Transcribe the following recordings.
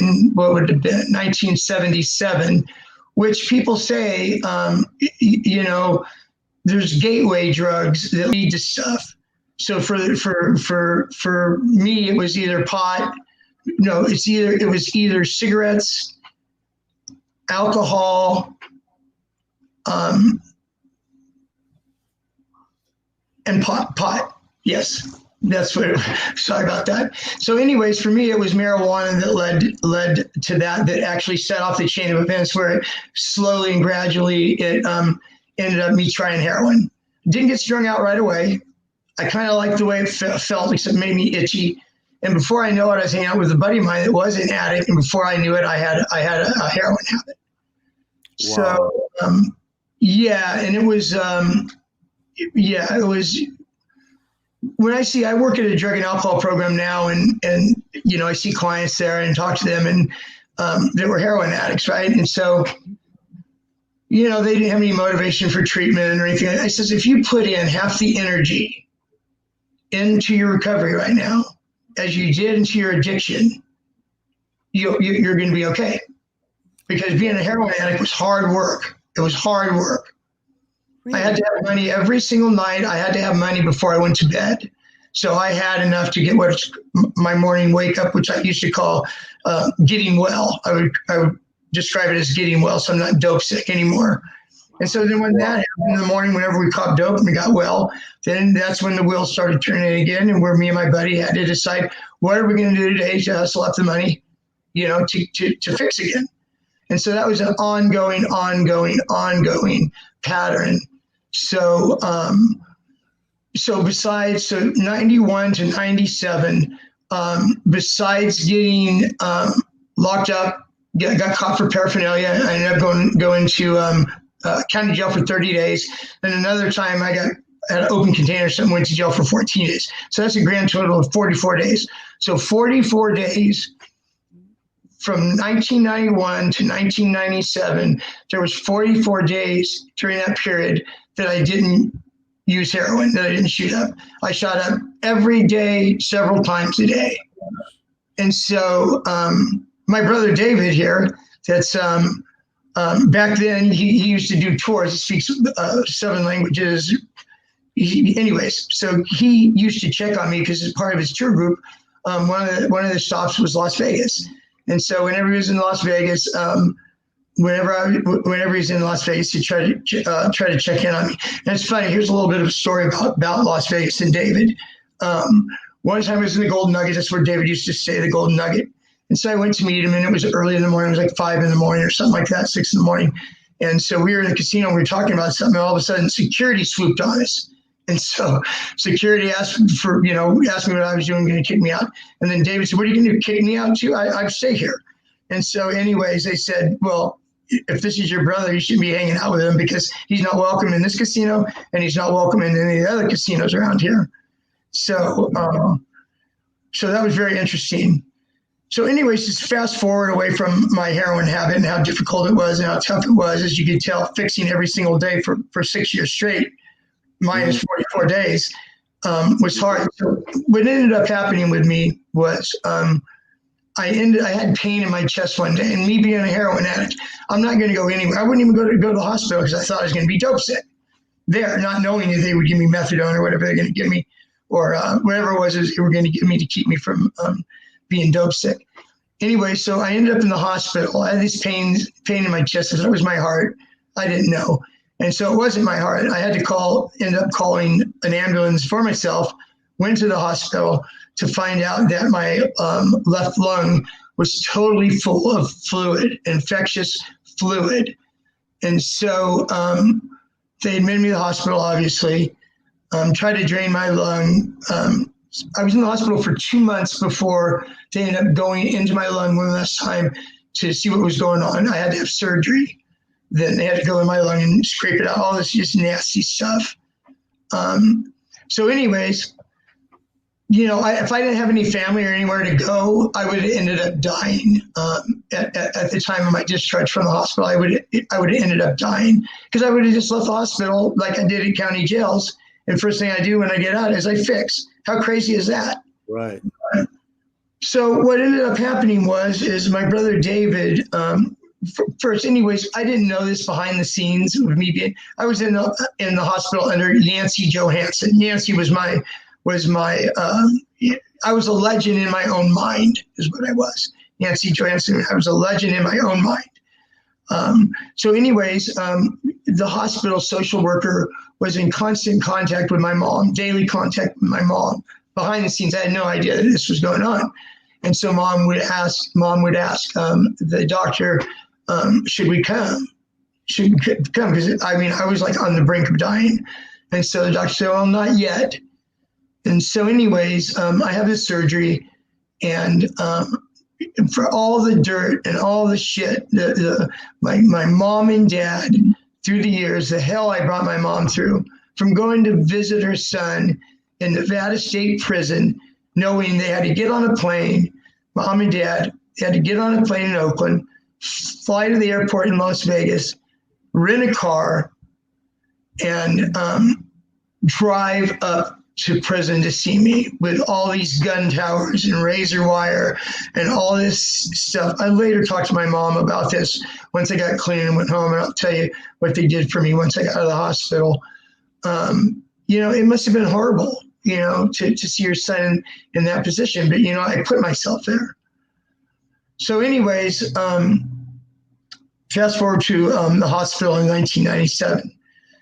in what would have been 1977, which people say, you know, there's gateway drugs that lead to stuff. So for me, it was either pot. No, it was either cigarettes, alcohol, and pot. Yes, that's what. Sorry about that. So, anyways, for me, it was marijuana that led to that actually set off the chain of events where it slowly and gradually it ended up me trying heroin. Didn't get strung out right away. I kind of liked the way it felt, except it made me itchy. And before I know it, I was hanging out with a buddy of mine that was an addict, and before I knew it, I had a heroin habit. Wow. So, yeah, and it was. It was when I work at a drug and alcohol program now, and you know, I see clients there and talk to them, and they were heroin addicts, right? And so, you know, they didn't have any motivation for treatment or anything. I says, if you put in half the energy into your recovery right now as you did into your addiction, you're going to be okay. Because being a heroin addict was hard work. It was hard work. Really? I had to have money every single night. I had to have money before I went to bed. So I had enough to get what's my morning wake up, which I used to call getting well. I would describe it as getting well, so I'm not dope sick anymore. And so then when that happened in the morning, whenever we caught dope and we got well, then that's when the wheels started turning again, and where me and my buddy had to decide, what are we going to do today to hustle up the money, you know, to fix again. And so that was an ongoing pattern. So, besides 91 to 97, besides getting locked up, got caught for paraphernalia, I ended up going to county jail for 30 days. And another time I had an open container, so I went to jail for 14 days. So that's a grand total of 44 days. So 44 days. From 1991 to 1997, there was 44 days during that period that I didn't use heroin, that I didn't shoot up. I shot up every day, several times a day. And so my brother David here, that's back then, he used to do tours. He speaks 7 languages. Anyways, so he used to check on me because as part of his tour group, one of the stops was Las Vegas. And so whenever he was in Las Vegas, whenever he's in Las Vegas, he try to check in on me. And it's funny. Here's a little bit of a story about Las Vegas and David. One time I was in the Golden Nugget. That's where David used to stay, the Golden Nugget. And so I went to meet him, and it was early in the morning. It was like 5 in the morning or something like that, 6 in the morning. And so we were in the casino. And we were talking about something. And all of a sudden, security swooped on us. And so security asked me what I was doing, going to kick me out. And then David said, what are you going to do, kick me out too? I stay here. And so anyways, they said, well, if this is your brother, you shouldn't be hanging out with him because he's not welcome in this casino and he's not welcome in any of the other casinos around here. So, so that was very interesting. So anyways, just fast forward away from my heroin habit and how difficult it was and how tough it was, as you could tell, fixing every single day for 6 years straight. Minus 44 days was hard. So what ended up happening with me was I had pain in my chest one day, and me being a heroin addict, I'm not going to go anywhere. I wouldn't even go to the hospital because I thought I was going to be dope sick there, not knowing that they would give me methadone or whatever they're going to give me, or whatever it was they were going to give me to keep me from being dope sick. Anyway, so I ended up in the hospital. I had this pain in my chest. I thought it was my heart. I didn't know. And so it wasn't my heart. I had to end up calling an ambulance for myself, went to the hospital to find out that my left lung was totally full of fluid, infectious fluid. And so they admitted me to the hospital, obviously, tried to drain my lung. I was in the hospital for 2 months before they ended up going into my lung one last time to see what was going on. I had to have surgery. Then they had to go in my lung and scrape it out, all this just nasty stuff. So anyways, you know, if I didn't have any family or anywhere to go, I would have ended up dying. At the time of my discharge from the hospital, I would have ended up dying because I would have just left the hospital like I did in county jails. And first thing I do when I get out is I fix. How crazy is that? Right. So what ended up happening is my brother David, first, anyways, I didn't know this behind the scenes of me being, I was in the hospital under Nancy Johansson. Nancy was my, I was a legend in my own mind is what I was. Nancy Johansson, I was a legend in my own mind. So anyways, the hospital social worker was in constant contact with my mom, daily contact with my mom. Behind the scenes, I had no idea that this was going on. And so mom would ask the doctor, should we come? Should we come? Because I was like on the brink of dying. And so the doctor said, well, not yet. And so anyways, I have this surgery, and for all the dirt and all the shit, my mom and dad, through the years, the hell I brought my mom through, from going to visit her son in Nevada State Prison, knowing they had to get on a plane, mom and dad, they had to get on a plane in Oakland, fly to the airport in Las Vegas, rent a car, and drive up to prison to see me with all these gun towers and razor wire and all this stuff. I later talked to my mom about this once I got clean and went home, and I'll tell you what they did for me once I got out of the hospital. It must have been horrible, to see your son in that position, but, I put myself there. So anyways, fast forward to the hospital in 1997.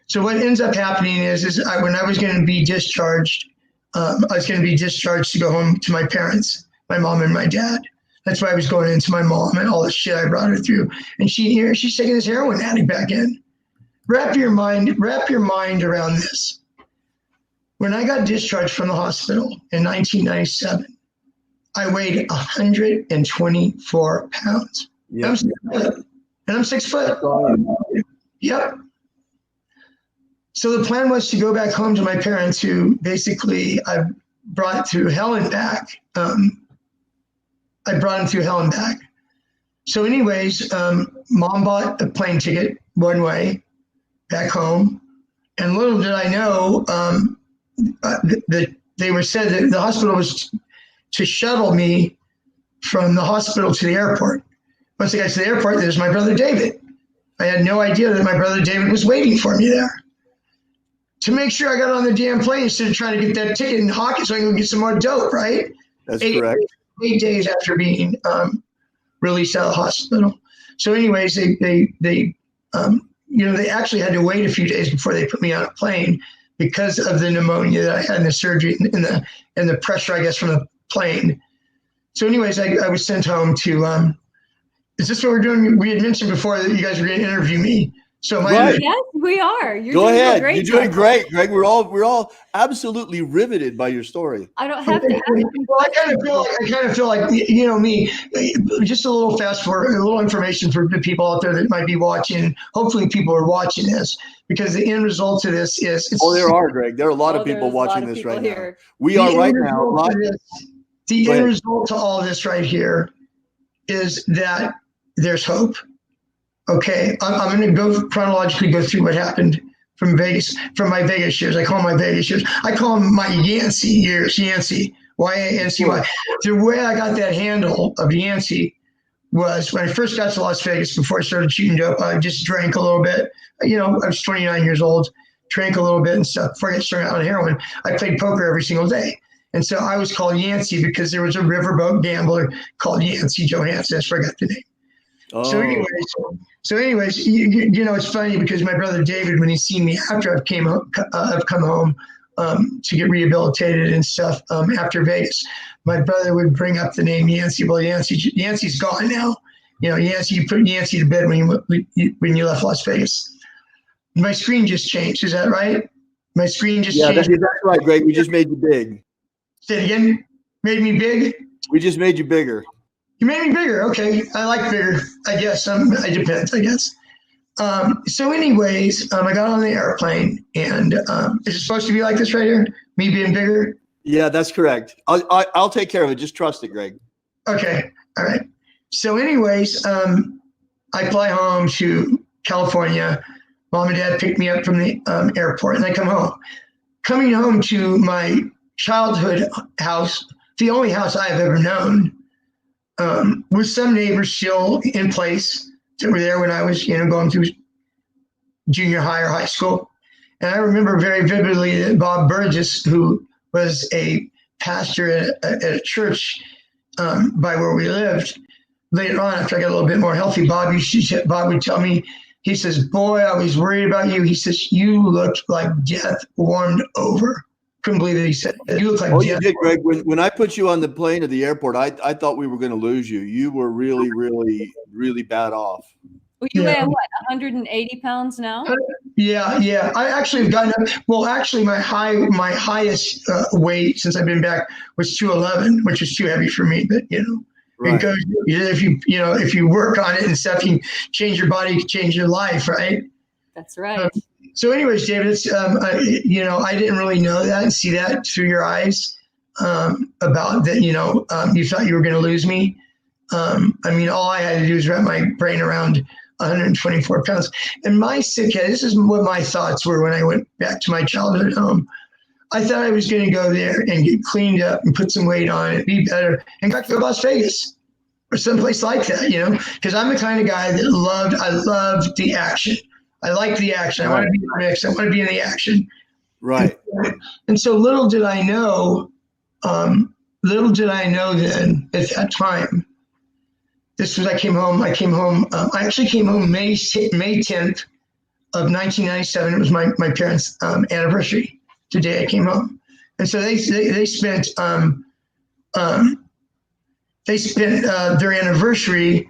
So what ends up happening is when I was going to be discharged, I was going to be discharged to go home to my parents, my mom and my dad. That's why I was going into my mom and all the shit I brought her through. And she's taking this heroin addict back in. Wrap your mind around this. When I got discharged from the hospital in 1997, I weighed 124 pounds. Yep. I'm 6 foot. And I'm 6 foot. Yep. So the plan was to go back home to my parents, who basically I brought through hell and back. I brought them through hell and back. So anyways, mom bought a plane ticket one way back home. And little did I know that they were said that the hospital was to shuttle me from the hospital to the airport. Once I got to the airport, there's my brother David. I had no idea that my brother David was waiting for me there to make sure I got on the damn plane instead of trying to get that ticket and hawk it so I can get some more dope, right? That's correct. 8 days after being released out of the hospital. So anyways, they actually had to wait a few days before they put me on a plane because of the pneumonia that I had in the surgery and the pressure, I guess, from the plane. So anyways, I was sent home to, is this what we're doing? We had mentioned before that you guys were going to interview me. So yes, we are. Go ahead. You're doing great, Greg. We're all absolutely riveted by your story. I don't have to. Well, I kind of feel like me. Just a little fast forward, a little information for the people out there that might be watching. Hopefully, people are watching this because the end result of this is. There are, Greg. There are a lot of people watching this right now. We are right now. The end result to all this right here is that there's hope. Okay, I'm going to go chronologically go through what happened from my Vegas years. I call them my Vegas years. I call them my Yancey years, Yancey, Y-A-N-C-Y. The way I got that handle of Yancey was when I first got to Las Vegas, before I started shooting dope, I just drank a little bit. I was 29 years old, drank a little bit and stuff. Before I got started on heroin, I played poker every single day. And so I was called Yancey because there was a riverboat gambler called Yancey Johansson. That's where I got the name. Oh. So anyways, it's funny because my brother David, when he's seen me after I've come home to get rehabilitated and stuff after Vegas, my brother would bring up the name Yancey. Well, Yancey's gone now. Yancey, you put Yancey to bed when you left Las Vegas. My screen just changed. Is that right? My screen just changed. Yeah, that's right, Greg. We just made you big. Say it again. Made me big? We just made you bigger. You made me bigger. Okay. I like bigger, I guess. It depends, I guess. So anyways, I got on the airplane, and is it supposed to be like this right here? Me being bigger? Yeah, that's correct. I'll take care of it. Just trust it, Greg. Okay. All right. So anyways, I fly home to California. Mom and dad picked me up from the airport, and I come home. Coming home to my childhood house, the only house I have ever known, with some neighbors still in place that were there when I was, going through junior high or high school. And I remember very vividly that Bob Burgess, who was a pastor at a church by where we lived, later on, after I got a little bit more healthy, Bob would tell me, he says, boy, I was worried about you. He says, you looked like death warmed over. Couldn't believe it. He said, you look like death. You did, Greg. When I put you on the plane to the airport, I thought we were going to lose you. You were really, really, really bad off. Well, you weigh, what, 180 pounds now? Yeah. I actually have gotten up. Well, actually, my highest weight since I've been back was 211, which is too heavy for me. But, right. It goes, if you work on it and stuff, you change your body, you change your life, right? That's right. So anyways, David, it's, I didn't really know that and see that through your eyes about that, you thought you were going to lose me. All I had to do was wrap my brain around 124 pounds. And my sick head, this is what my thoughts were when I went back to my childhood home. I thought I was going to go there and get cleaned up and put some weight on and be better and go to Las Vegas or someplace like that, because I'm the kind of guy that I loved the action. I like the action. I want to be in the mix. I want to be in the action. Right. And so little did I know then at that time, I came home. I actually came home May 10th of 1997. It was my parents' anniversary. Today I came home. And so they spent their anniversary,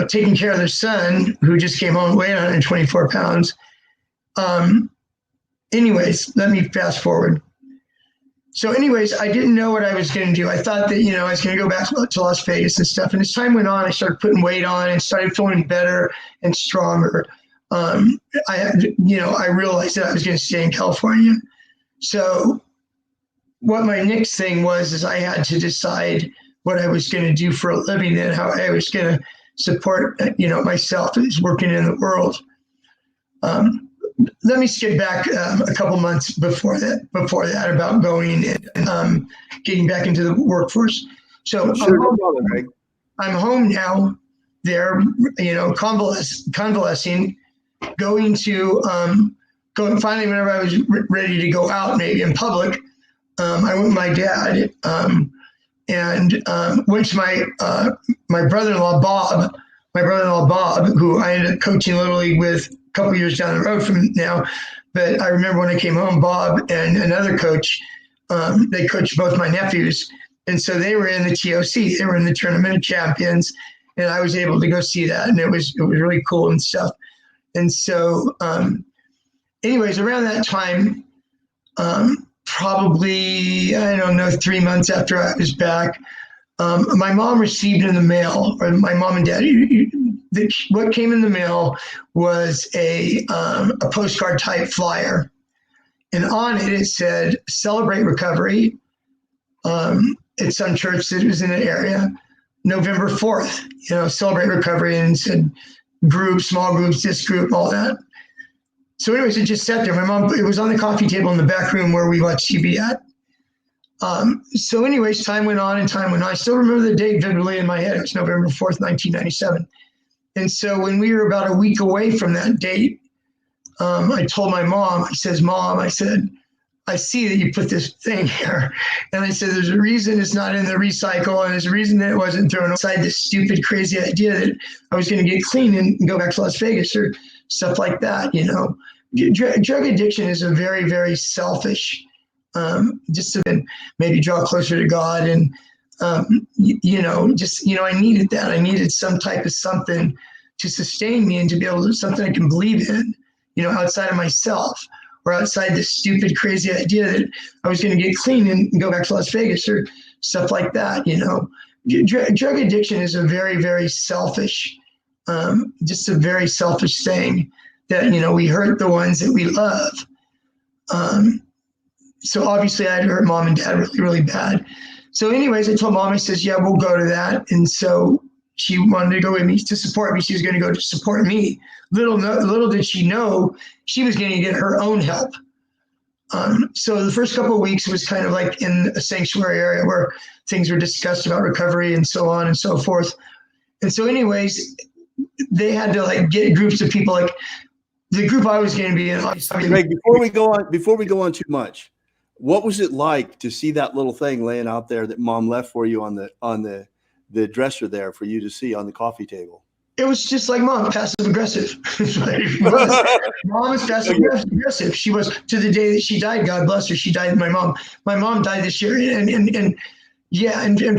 taking care of their son, who just came home weighing 124 pounds. Anyways, let me fast forward. So anyways, I didn't know what I was going to do. I thought that, I was going to go back to Las Vegas and stuff. And as time went on, I started putting weight on and started feeling better and stronger. I realized that I was going to stay in California. So what my next thing is I had to decide what I was going to do for a living and how I was going to support, myself as working in the world. Let me skip back a couple months before that about going and getting back into the workforce. So I'm home now. There, convalescing, going finally whenever I was ready to go out, maybe in public, I went with my dad and went to my brother-in-law Bob, who I ended up coaching Little League with a couple years down the road from now. But I remember when I came home, Bob and another coach, they coached both my nephews. And so they were in the TOC, they were in the Tournament of Champions, and I was able to go see that. And it was really cool and stuff. And so, anyways, around that time, probably, 3 months after I was back, my mom received in the mail, or my mom and dad, what came in the mail was a postcard type flyer. And on it said, "Celebrate Recovery." It's some church that was in the area, November 4th, Celebrate Recovery, and it said groups, small groups, this group, all that. So anyways, it just sat there. My mom, it was on the coffee table in the back room where we watched TV at. So anyways, time went on. I still remember the date vividly in my head. It was November 4th, 1997. And so when we were about a week away from that date, I told my mom, I said, I see that you put this thing here. And I said, there's a reason it's not in the recycle, and there's a reason that it wasn't thrown aside, this stupid, crazy idea that I was going to get clean and go back to Las Vegas or stuff like that, Drug addiction is a very, very selfish, just to maybe draw closer to God. And, I needed that. I needed some type of something to sustain me and to be able to, something I can believe in, outside of myself, or outside this stupid, crazy idea that I was going to get clean and go back to Las Vegas or stuff like that. Drug addiction is a very, very selfish, just a very selfish thing that, we hurt the ones that we love. So obviously I had hurt mom and dad really, really bad. So anyways, I told mom, I says, yeah, we'll go to that. And so she wanted to go with me to support me. She was going to go to support me. Little did she know she was going to get her own help. So the first couple of weeks was kind of like in a sanctuary area where things were discussed about recovery and so on and so forth. And so anyways, they had to like get groups of people, like the group I was going to be in. Greg, before we go on too much, what was it like to see that little thing laying out there that Mom left for you on the dresser there for you to see on the coffee table? It was just like Mom, passive aggressive. Mom was passive aggressive. She was, to the day that she died. God bless her. She died. My mom died this year, and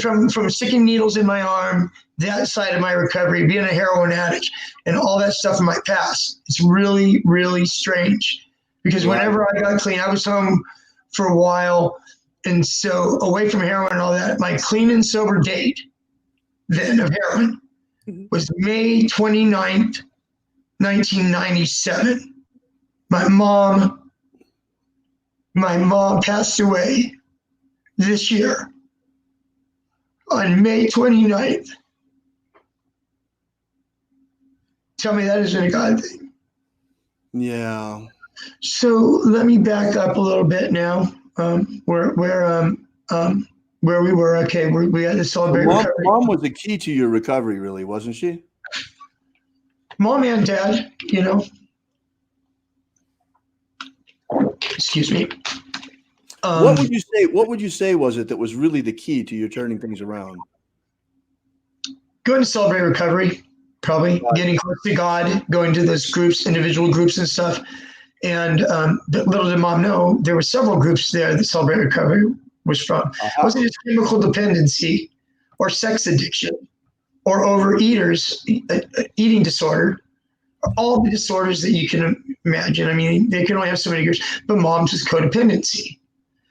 from sticking needles in my arm, that side of my recovery, being a heroin addict, and all that stuff in my past. It's really, really strange, because whenever I got clean, I was home for a while, and so away from heroin and all that. My clean and sober date then of heroin was May 29th, 1997. My mom passed away this year on May 29th. Tell me that isn't a God thing. Yeah. So let me back up a little bit now. Where we were. Okay, we had to celebrate recovery. Mom was the key to your recovery, really, wasn't she? Mom and Dad, Excuse me. What would you say was it that was really the key to you turning things around? Going to celebrate recovery, probably getting close to God, going to those groups, individual groups and stuff. And little did Mom know, there were several groups there that Celebrate Recovery was from. It wasn't just chemical dependency or sex addiction or overeaters, eating disorder, all the disorders that you can imagine. I mean, they can only have so many groups, but Mom's was codependency.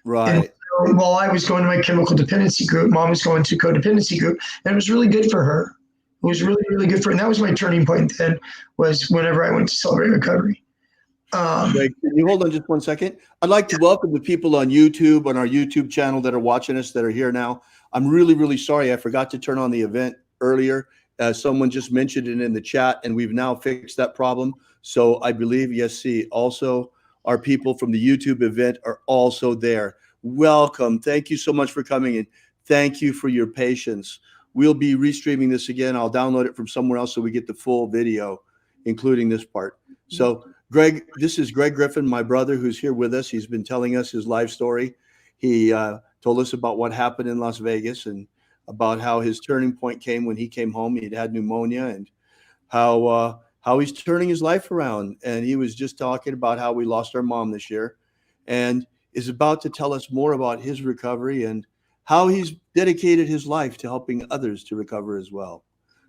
Right. And so while I was going to my chemical dependency group, Mom was going to codependency group, and it was really good for her. It was really, really good for her. And that was my turning point then, was whenever I went to Celebrate Recovery. Greg, can you hold on just 1 second? I'd like to welcome the people on YouTube, on our YouTube channel, that are watching us, that are here now. I'm really, really sorry. I forgot to turn on the event earlier. Someone just mentioned it in the chat, and we've now fixed that problem. So I believe, yes, see, also our people from the YouTube event are also there. Welcome. Thank you so much for coming, and thank you for your patience. We'll be restreaming this again. I'll download it from somewhere else so we get the full video, including this part. So Greg, this is Greg Griffin, my brother, who's here with us. He's been telling us his life story. He told us about what happened in Las Vegas and about how his turning point came when he came home. He'd had pneumonia, and how he's turning his life around. And he was just talking about how we lost our mom this year, and is about to tell us more about his recovery and how he's dedicated his life to helping others to recover as well.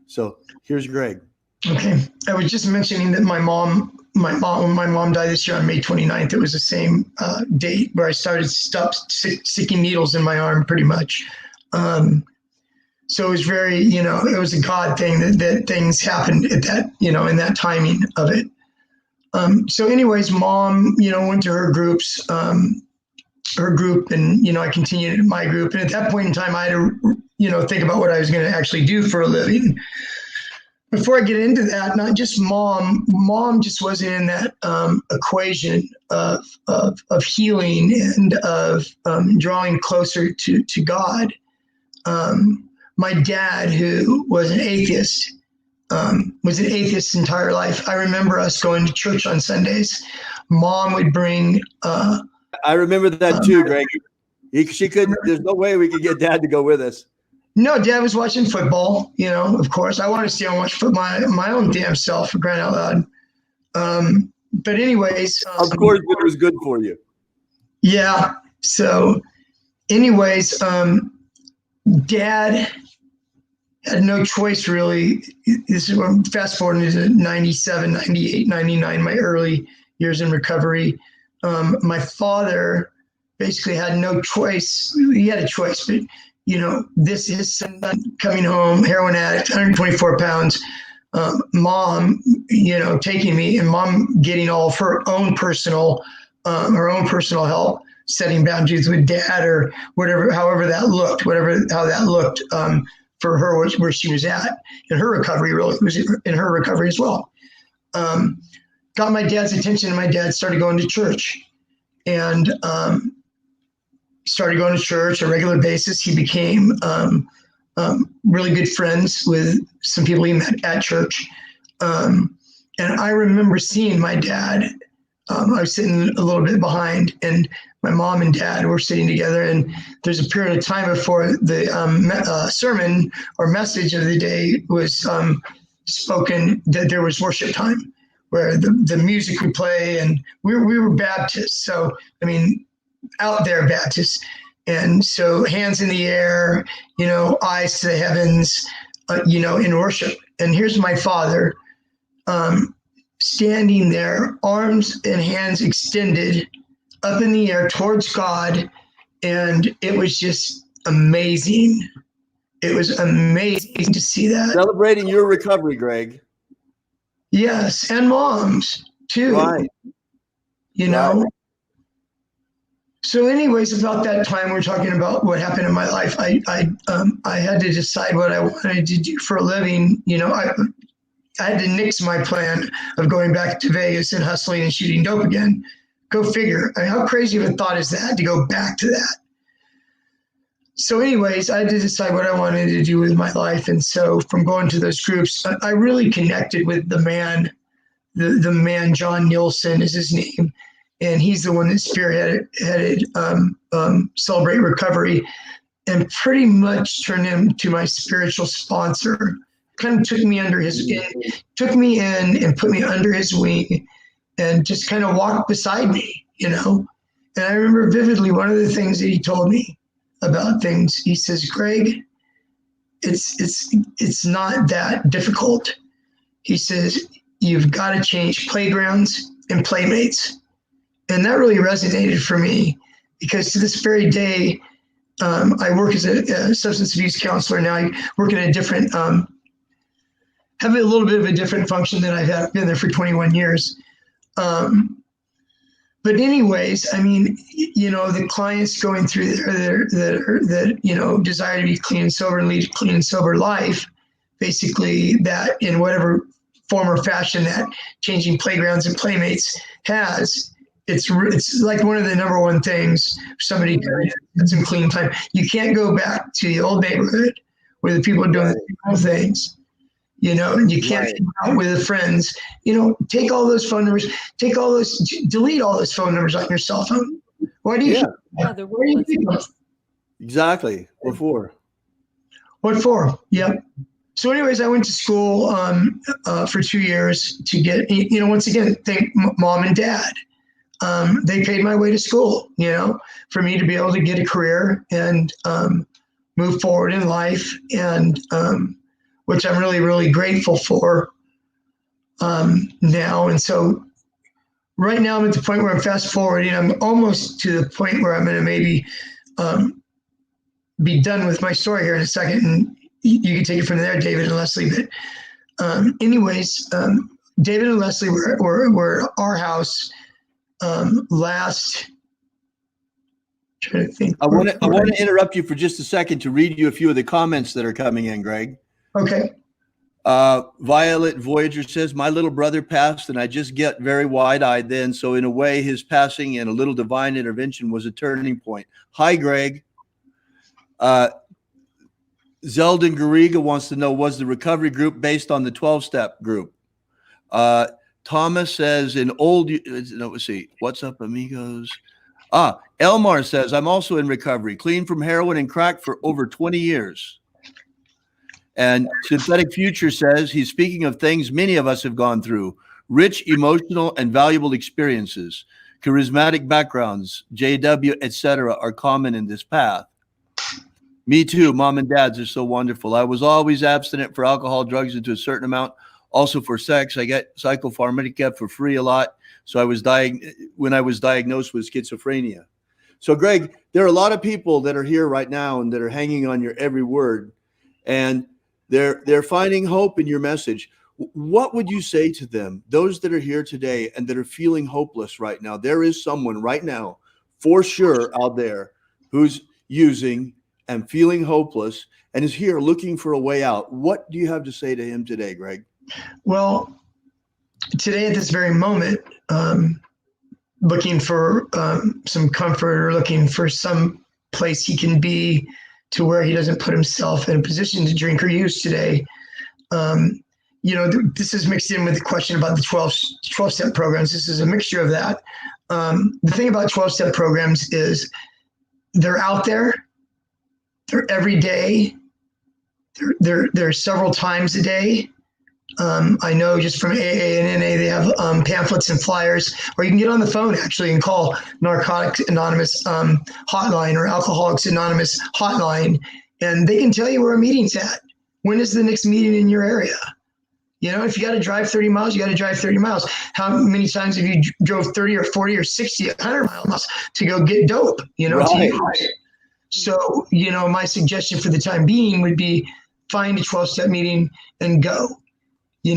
So here's Greg. Okay. I was just mentioning that when my mom died this year on May 29th, it was the same date where I stopped sticking needles in my arm, pretty much. So it was very, it was a God thing that things happened at that, in that timing of it. So anyways, Mom, went to her groups, her group, and, I continued in my group. And at that point in time, I had to, think about what I was going to actually do for a living. Before I get into that, not just Mom just wasn't in that equation of healing and of drawing closer to God. My dad, who was an atheist his entire life. I remember us going to church on Sundays. Mom would bring. I remember that too, Greg. She couldn't. There's no way we could get Dad to go with us. No, Dad was watching football, of course. I wanted to see him watch my own damn self, for crying out loud. But anyways. Of course, it was good for you. Yeah. So anyways, Dad had no choice, really. This is when fast forwarding to 97, 98, 99, my early years in recovery. My father basically had no choice. He had a choice, but this is son coming home, heroin addict, 124 pounds. Mom, taking me, and Mom getting all of her own personal help, setting boundaries with Dad or whatever, however that looked, how that looked for her, where she was at in her recovery, really was in her recovery as well. Got my dad's attention, and my dad started going to church. and started going to church on a regular basis. He became really good friends with some people he met at church. And I remember seeing my dad. I was sitting a little bit behind, and my mom and dad were sitting together. And there's a period of time before the sermon or message of the day was spoken that there was worship time, where the music would play, and we were Baptists. So, I mean, out there Baptists. And so hands in the air, eyes to the heavens, in worship. And here's my father standing there, arms and hands extended up in the air towards God. And it was just amazing. It was amazing to see that. Celebrating your recovery, Greg. Yes, and mom's too. Right. Right. So anyways, about that time, we're talking about what happened in my life. I had to decide what I wanted to do for a living. I had to nix my plan of going back to Vegas and hustling and shooting dope again. Go figure. I mean, how crazy of a thought is that, to go back to that? So anyways, I had to decide what I wanted to do with my life. And so from going to those groups, I really connected with the man, the man, John Nielsen is his name. And he's the one that spearheaded Celebrate Recovery, and pretty much turned him to my spiritual sponsor. Kind of took me in and put me under his wing, and just kind of walked beside me, And I remember vividly one of the things that he told me about things. He says, Greg, it's not that difficult. He says, you've got to change playgrounds and playmates. And that really resonated for me, because to this very day, I work as a substance abuse counselor now. I work in a different, have a little bit of a different function than I've had. Been there for 21 years. But anyways, I mean, the clients going through there that desire to be clean and sober and lead a clean and sober life, basically that in whatever form or fashion that changing playgrounds and playmates has, it's like one of the number one things for somebody to get some clean time. You can't go back to the old neighborhood where the people are doing the same things, and you can't hang out with the friends. Take all those phone numbers, delete all those phone numbers on your cell phone. Why do you? Yeah, they're worthless. Exactly. What for? What for? Yep. So anyways, I went to school for 2 years to get, once again, thank mom and dad. They paid my way to school, for me to be able to get a career and move forward in life, and which I'm really, really grateful for now. And so right now I'm at the point where I'm fast forwarding. I'm almost to the point where I'm going to maybe be done with my story here in a second. And you can take it from there, David and Leslie. But anyways, David and Leslie were at our house last. Trying to think. I want to interrupt you for just a second to read you a few of the comments that are coming in, Greg. Okay. Violet Voyager says, my little brother passed and I just get very wide-eyed then. So in a way, his passing and a little divine intervention was a turning point. Hi, Greg. Zeldin Garriga wants to know, was the recovery group based on the 12-step group? Thomas says, let's see. What's up, amigos? Elmar says, I'm also in recovery, clean from heroin and crack for over 20 years. And Synthetic Future says, he's speaking of things many of us have gone through, rich, emotional, and valuable experiences, charismatic backgrounds, JW, etc. are common in this path. Me too. Mom and dads are so wonderful. I was always abstinent for alcohol, drugs, and to a certain amount. Also for sex. I get psychopharmacia for free a lot. So when I was diagnosed with schizophrenia. So Greg, there are a lot of people that are here right now and that are hanging on your every word, and they're finding hope in your message. What would you say to them, those that are here today and that are feeling hopeless right now? There is someone right now, for sure, out there who's using and feeling hopeless and is here looking for a way out. What do you have to say to him today, Greg? Well, today at this very moment, looking for some comfort or looking for some place he can be to where he doesn't put himself in a position to drink or use today. This is mixed in with the question about the 12-step programs. This is a mixture of that. The thing about 12-step programs is they're out there. They're every day. They're several times a day. I know just from AA and NA, they have pamphlets and flyers, or you can get on the phone actually and call Narcotics Anonymous hotline or Alcoholics Anonymous hotline, and they can tell you where a meeting's at. When is the next meeting in your area? If you got to drive 30 miles, you got to drive 30 miles. How many times have you drove 30 or 40 or 60, 100 miles to go get dope, Right. So, my suggestion for the time being would be find a 12-step meeting and go. You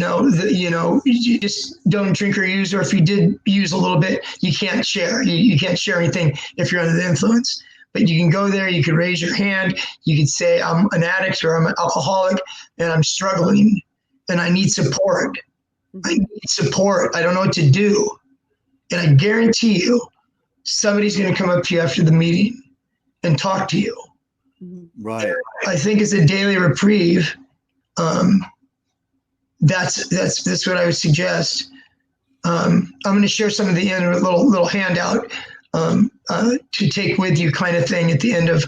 just don't drink or use, or if you did use a little bit, you can't share. You can't share anything if you're under the influence. But you can go there, you could raise your hand, you could say, I'm an addict or I'm an alcoholic and I'm struggling and I need support. I don't know what to do. And I guarantee you, somebody's going to come up to you after the meeting and talk to you. Right. I think as a daily reprieve, that's what I would suggest. I'm going to share some of the end, a little handout to take with you, kind of thing, at the end of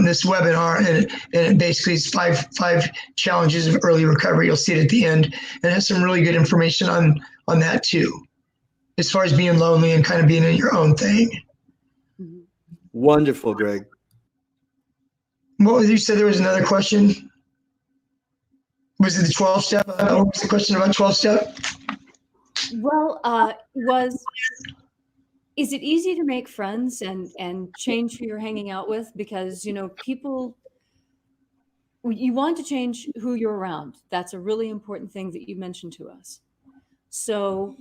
this webinar, and it basically is five challenges of early recovery. You'll see it at the end, and it has some really good information on that too, as far as being lonely and kind of being in your own thing. Wonderful, Greg. What was you said? There was another question. Was it the 12-step? What was the question about 12-step? Well, is it easy to make friends and change who you're hanging out with? Because, people, you want to change who you're around. That's a really important thing that you mentioned to us. So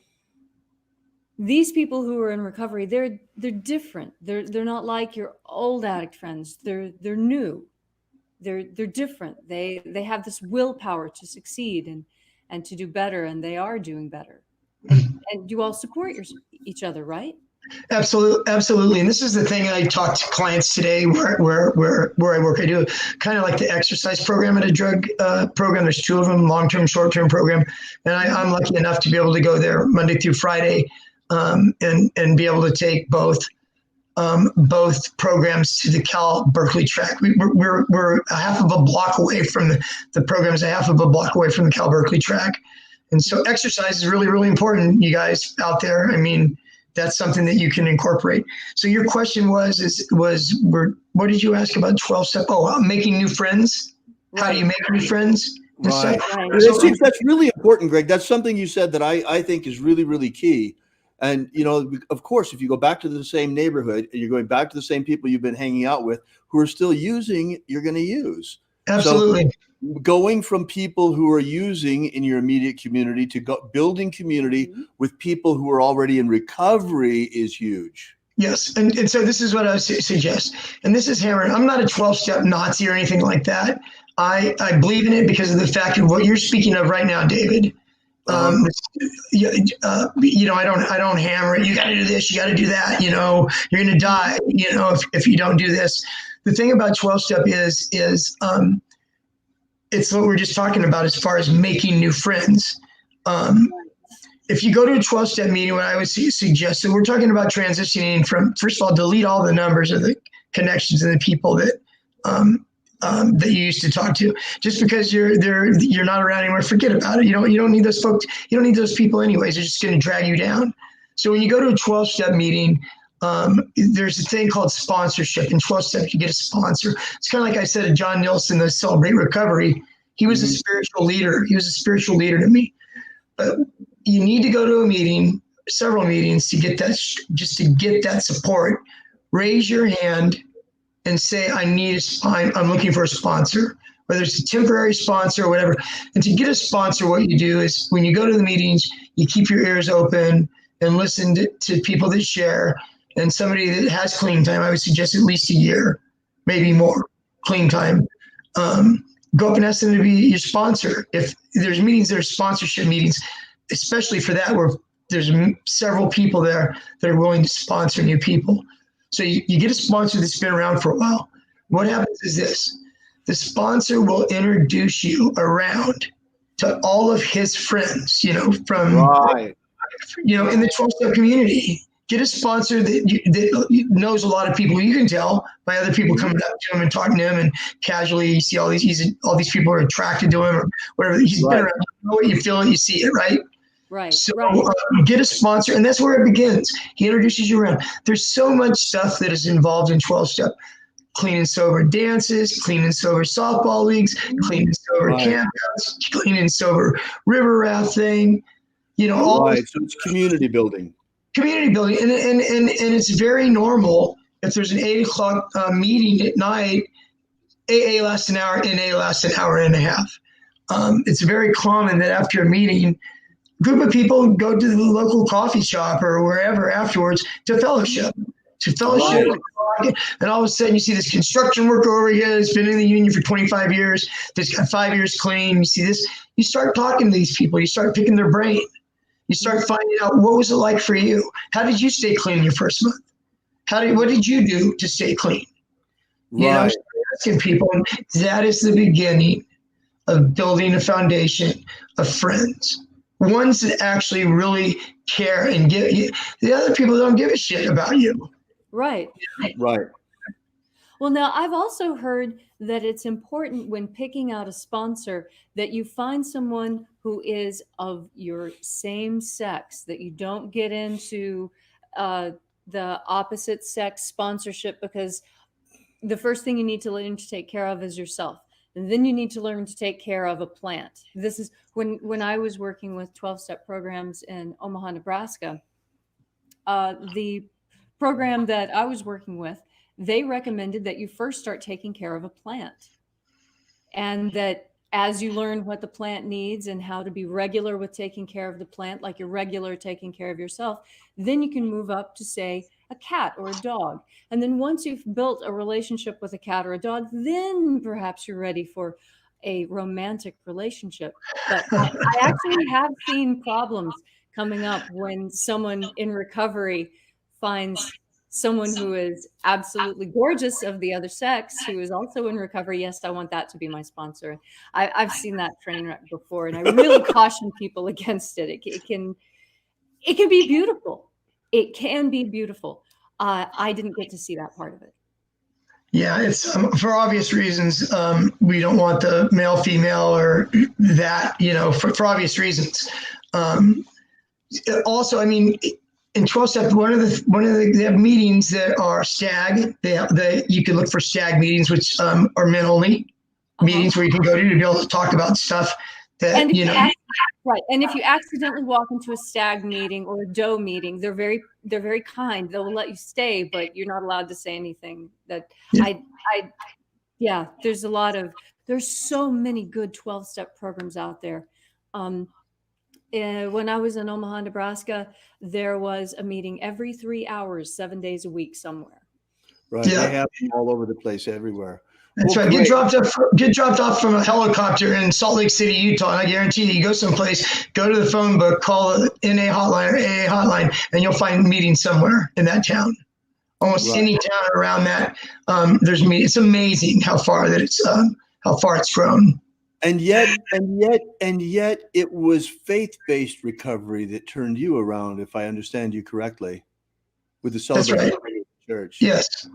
these people who are in recovery, they're different. They're not like your old addict friends. They're new. They're different. They have this willpower to succeed and to do better, and they are doing better. And you all support each other, right? Absolutely. And this is the thing I talk to clients today where I work. I do kind of like the exercise program at a drug program. There's two of them, long-term, short-term program. And I'm lucky enough to be able to go there Monday through Friday and be able to take both programs to the Cal Berkeley track. We're a half of a block away from the programs, a half of a block away from the Cal Berkeley track. And so exercise is really, really important, you guys out there. I mean, that's something that you can incorporate. So your question was what did you ask about 12-step? Making new friends. Right. How do you make new friends? Right. That's really important, Greg. That's something you said that I think is really, really key. And, of course, if you go back to the same neighborhood, you're going back to the same people you've been hanging out with who are still using, you're going to use. Absolutely. So going from people who are using in your immediate community to building community with people who are already in recovery is huge. Yes. And so this is what I would suggest. And this is hammered. I'm not a 12-step Nazi or anything like that. I believe in it because of the fact of what you're speaking of right now, David. I don't hammer it. You got to do this. You got to do that. You're going to die. If you don't do this. The thing about 12-step is it's what we're just talking about as far as making new friends. If you go to a 12-step meeting, what I would suggest, so we're talking about transitioning from, first of all, delete all the numbers of the connections and the people that you used to talk to. Just because you're not around anymore, forget about it. You don't need those folks. You don't need those people anyways. They're just going to drag you down. So when you go to a 12-step meeting, there's a thing called sponsorship. In 12 steps, you get a sponsor. It's kind of like I said to John Nielsen, the Celebrate Recovery. He was a spiritual leader. He was a spiritual leader to me. But you need to go to a meeting, several meetings, to get that, just to get that support. Raise your hand and say, I'm looking for a sponsor, whether it's a temporary sponsor or whatever. And to get a sponsor, what you do is when you go to the meetings, you keep your ears open and listen to people that share. And somebody that has clean time, I would suggest at least a year, maybe more clean time. Go up and ask them to be your sponsor. If there's meetings, there's sponsorship meetings, especially for that, where several people there that are willing to sponsor new people. So you get a sponsor that's been around for a while. What happens is this: the sponsor will introduce you around to all of his friends, from Right. in the 12-step community. Get a sponsor that knows a lot of people. You can tell by other people coming up to him and talking to him, and casually you see all these people are attracted to him or whatever. He's been around. You know it, you feel it, you see it, right? Right. So right. Get a sponsor, and that's where it begins. He introduces you around. There's so much stuff that is involved in 12-step. Clean and sober dances, clean and sober softball leagues, clean and sober campouts, clean and sober river rafting. All right. So it's community building. Community building, and it's very normal. If there's an 8 o'clock meeting at night, AA lasts an hour, NA lasts an hour and a half. It's very common that after a meeting, a group of people go to the local coffee shop or wherever afterwards to fellowship. Right. And all of a sudden you see this construction worker over here that's been in the union for 25 years, that's got 5 years clean. You see this, you start talking to these people, you start picking their brain. You start finding out, what was it like for you? How did you stay clean your first month? What did you do to stay clean? Right. Asking people, and that is the beginning of building a foundation of friends. Ones that actually really care and give you. The other people don't give a shit about you. Right. Right. Well, now I've also heard that it's important when picking out a sponsor that you find someone who is of your same sex, that you don't get into the opposite sex sponsorship, because the first thing you need to learn to take care of is yourself. And then you need to learn to take care of a plant. This is when I was working with 12-step programs in Omaha, Nebraska, the program that I was working with, they recommended that you first start taking care of a plant. And that as you learn what the plant needs and how to be regular with taking care of the plant, like you're regular taking care of yourself, then you can move up to, say, a cat or a dog. And then once you've built a relationship with a cat or a dog, then perhaps you're ready for a romantic relationship. But I actually have seen problems coming up when someone in recovery finds someone who is absolutely gorgeous of the other sex, who is also in recovery. Yes, I want that to be my sponsor. I've seen that train wreck before, and I really caution people against it. It can be beautiful. It can be beautiful. I didn't get to see that part of it. Yeah, it's for obvious reasons. We don't want the male, female, or that, for obvious reasons. Also, I mean, in 12-step, they have meetings that are stag. You can look for stag meetings, which are men only meetings where you can go to be able to talk about stuff that right. And if you accidentally walk into a stag meeting or a doe meeting, they're very kind. They'll let you stay, but you're not allowed to say anything. There's so many good 12-step programs out there. When I was in Omaha, Nebraska, there was a meeting every 3 hours, 7 days a week somewhere. Right. Yeah. They have them all over the place, everywhere. That's right. Get dropped off from a helicopter in Salt Lake City, Utah, and I guarantee you go someplace, go to the phone book, call the NA hotline or AA hotline, and you'll find meetings somewhere in that town. Almost any town around that, there's meetings. It's amazing how far it's grown. And yet, it was faith-based recovery that turned you around, if I understand you correctly, with the celebration of the church. Yes.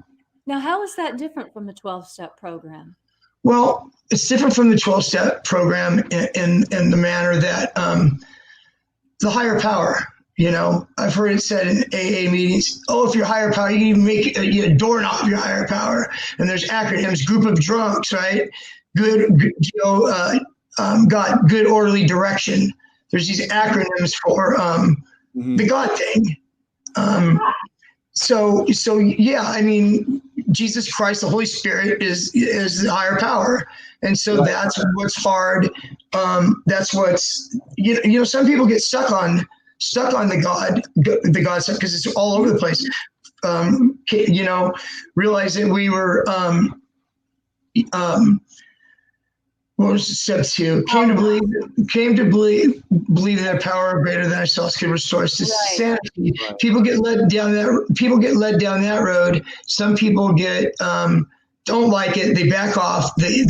Now, how is that different from the 12-step program? Well, it's different from the 12-step program in the manner that the higher power. I've heard it said in AA meetings, if you're higher power, you can even make a doorknob your higher power. And there's acronyms, group of drunks, right? Got good orderly direction. There's these acronyms for the God thing. So yeah, I mean, Jesus Christ, the Holy Spirit is the higher power, and so that's what's hard. That's what's some people get stuck on the God stuff because it's all over the place. Realize that we were what was step 2? Came to believe believe that power greater than ourselves can restore us to sanity. Right. People get led down that road. Some people get don't like it. They back off. They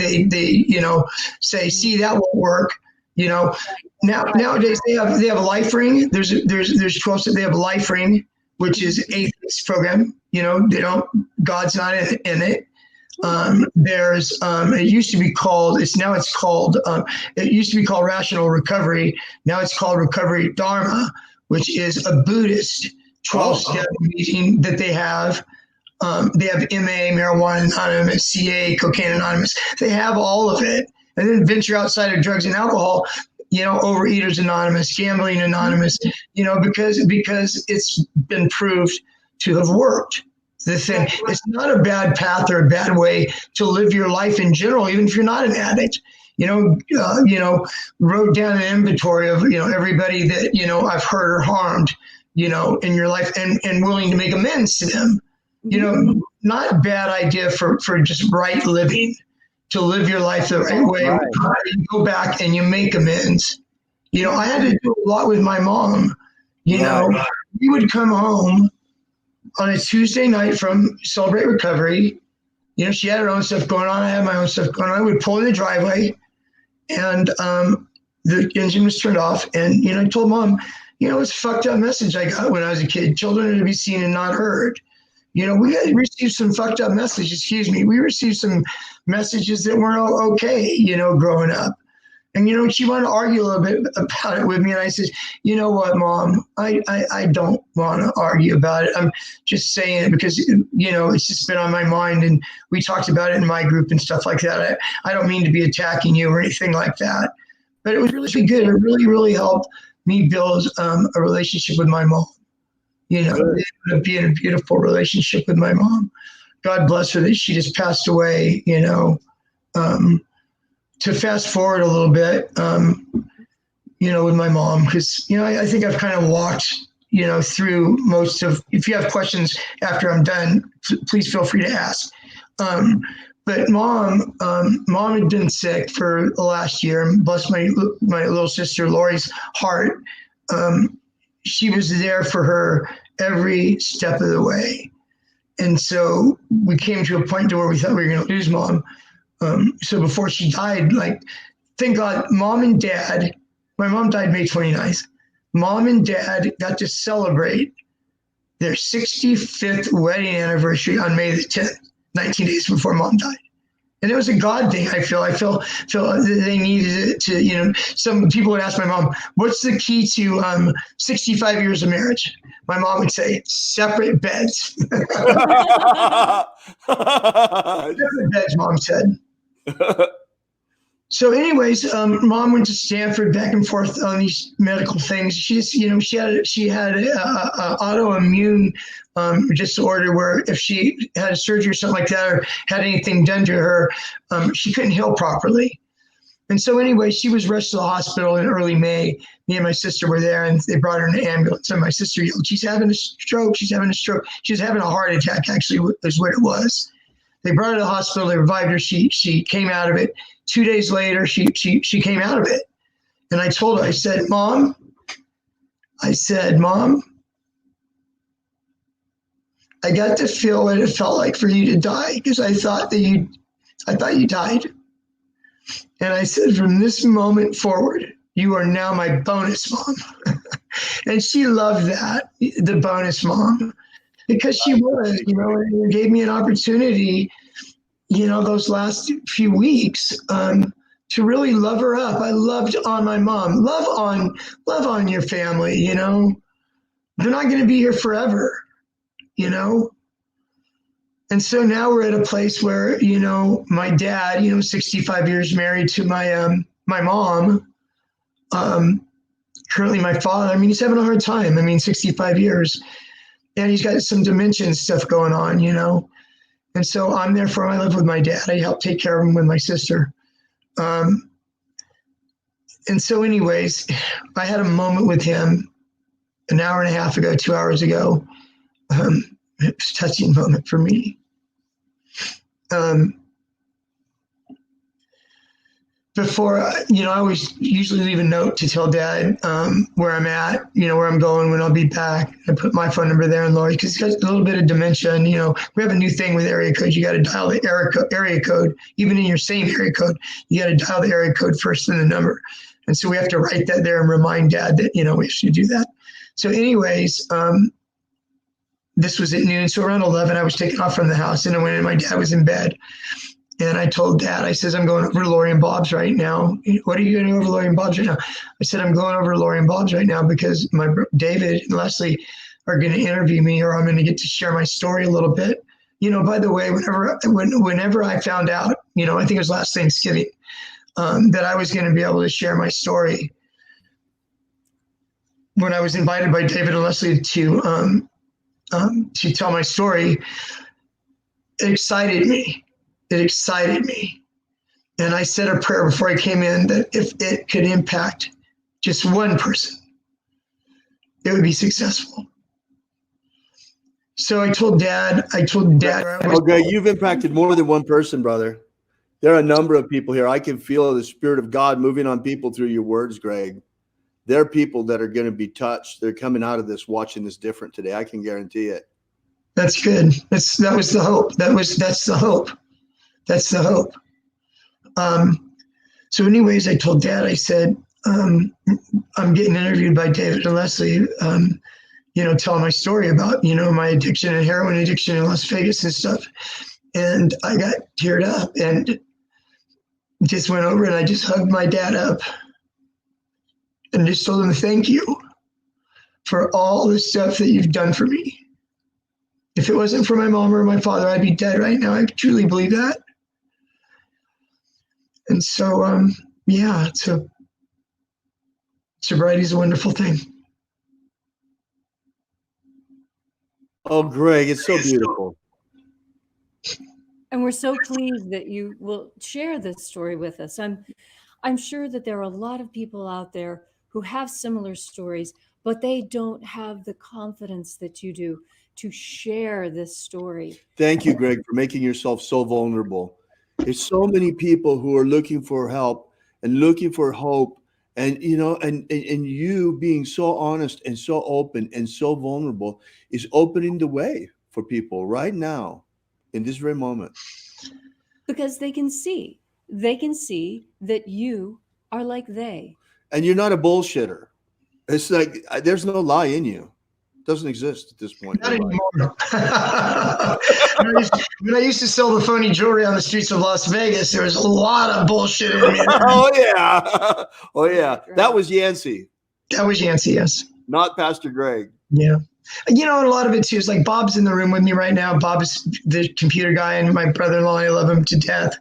say, see, that won't work. Nowadays they have a life ring. There's 12 steps. They have a life ring, which is atheist program. God's not in it. There's it used to be called Rational Recovery. Now it's called Recovery Dharma, which is a Buddhist 12-step meeting that they have. They have MA, Marijuana Anonymous, CA, Cocaine Anonymous. They have all of it. And then venture outside of drugs and alcohol, Overeaters Anonymous, Gambling Anonymous, because it's been proved to have worked. The thing, it's not a bad path or a bad way to live your life in general, even if you're not an addict. Wrote down an inventory of, everybody that, I've hurt or harmed, in your life and willing to make amends to them. Not a bad idea for just right living, to live your life the right way. Right. You go back and you make amends. I had to do a lot with my mom. We would come home on a Tuesday night from Celebrate Recovery. She had her own stuff going on. I had my own stuff going on. I would pull in the driveway and the engine was turned off. And, I told Mom, it's a fucked up message I got when I was a kid. Children are to be seen and not heard. We received some fucked up messages. We received some messages that weren't okay, growing up. And, she wanted to argue a little bit about it with me. And I said, you know what, Mom, I don't want to argue about it. I'm just saying it because, it's just been on my mind. And we talked about it in my group and stuff like that. I don't mean to be attacking you or anything like that. But it was really good. It really, really helped me build a relationship with my mom. Be in a beautiful relationship with my mom. God bless her that she just passed away, to fast forward a little bit, with my mom, because, I think I've kind of walked, through most of, if you have questions after I'm done, please feel free to ask. But mom had been sick for the last year, and bless my little sister Lori's heart. She was there for her every step of the way. And so we came to a point to where we thought we were going to lose Mom. So before she died, thank God, Mom and Dad, my mom died May 29th. Mom and Dad got to celebrate their 65th wedding anniversary on May the 10th, 19 days before Mom died. And it was a God thing, I feel they needed it to, some people would ask my mom, what's the key to 65 years of marriage? My mom would say, separate beds. Separate beds, Mom said. So anyways, Mom went to Stanford back and forth on these medical things. She just, she had a autoimmune disorder where if she had a surgery or something like that, or had anything done to her, she couldn't heal properly. And so anyway, she was rushed to the hospital in early May. Me and my sister were there, and they brought her in an ambulance. And my sister yelled, she's having a stroke. She's having a stroke. She was having a heart attack, actually, is what it was. They brought her to the hospital. They revived her. She came out of it. 2 days later, she came out of it. And I told her, I said, Mom, I got to feel what it felt like for you to die, because I thought you died. And I said, from this moment forward, you are now my bonus mom. And she loved that, the bonus mom, because she was, and it gave me an opportunity, those last few weeks, to really love her up. I loved on my mom. Love on your family, They're not going to be here forever, And so now we're at a place where, my dad, 65 years married to my mom, currently my father, he's having a hard time. 65 years, and he's got some dementia and stuff going on, And so I'm there for him. I live with my dad. I help take care of him with my sister. And so anyways, I had a moment with him an hour and a half ago, 2 hours ago. It was a touching moment for me. before, I always usually leave a note to tell Dad where I'm at, where I'm going, when I'll be back. I put my phone number there and Lori, because he's got a little bit of dementia. And, we have a new thing with area code. You got to dial the area code, even in your same area code. You got to dial the area code first and the number. And so we have to write that there and remind Dad that, we should do that. So anyways, this was at noon. So around 11, I was taken off from the house, and I went in. My dad was in bed. And I told Dad, I says, I'm going over to Lori and Bob's right now. What are you going over to Lori and Bob's right now? I said, I'm going over to Lori and Bob's right now because David and Leslie are going to interview me, or I'm going to get to share my story a little bit. By the way, whenever I found out, I think it was last Thanksgiving, that I was going to be able to share my story, when I was invited by David and Leslie to tell my story, it excited me. It excited me. And I said a prayer before I came in that if it could impact just one person, it would be successful. So I told Dad. Okay, you've impacted more than one person, brother. There are a number of people here. I can feel the Spirit of God moving on people through your words, Greg. There are people that are going to be touched. They're coming out of this, watching this different today. I can guarantee it. That's good. That was the hope. That's the hope. That's the hope. So anyways, I told Dad, I said, I'm getting interviewed by David and Leslie, telling my story about, my addiction and heroin addiction in Las Vegas and stuff. And I got teared up and just went over and I just hugged my dad up and just told him, thank you for all the stuff that you've done for me. If it wasn't for my mom or my father, I'd be dead right now. I truly believe that. And so, sobriety is a wonderful thing. Oh, Greg, it's so beautiful. And we're so pleased that you will share this story with us. I'm sure that there are a lot of people out there who have similar stories, but they don't have the confidence that you do to share this story. Thank you, Greg, for making yourself so vulnerable. There's so many people who are looking for help and looking for hope, and you being so honest and so open and so vulnerable is opening the way for people right now in this very moment. Because they can see that you are like they. And you're not a bullshitter. It's like there's no lie in you. Doesn't exist at this point. Not anymore. When I used to sell the phony jewelry on the streets of Las Vegas, there was a lot of bullshit in me. Oh yeah. That was Yancey. That was Yancey, yes. Not Pastor Greg. Yeah. And a lot of it too is like Bob's in the room with me right now. Bob is the computer guy, and my brother-in-law, I love him to death.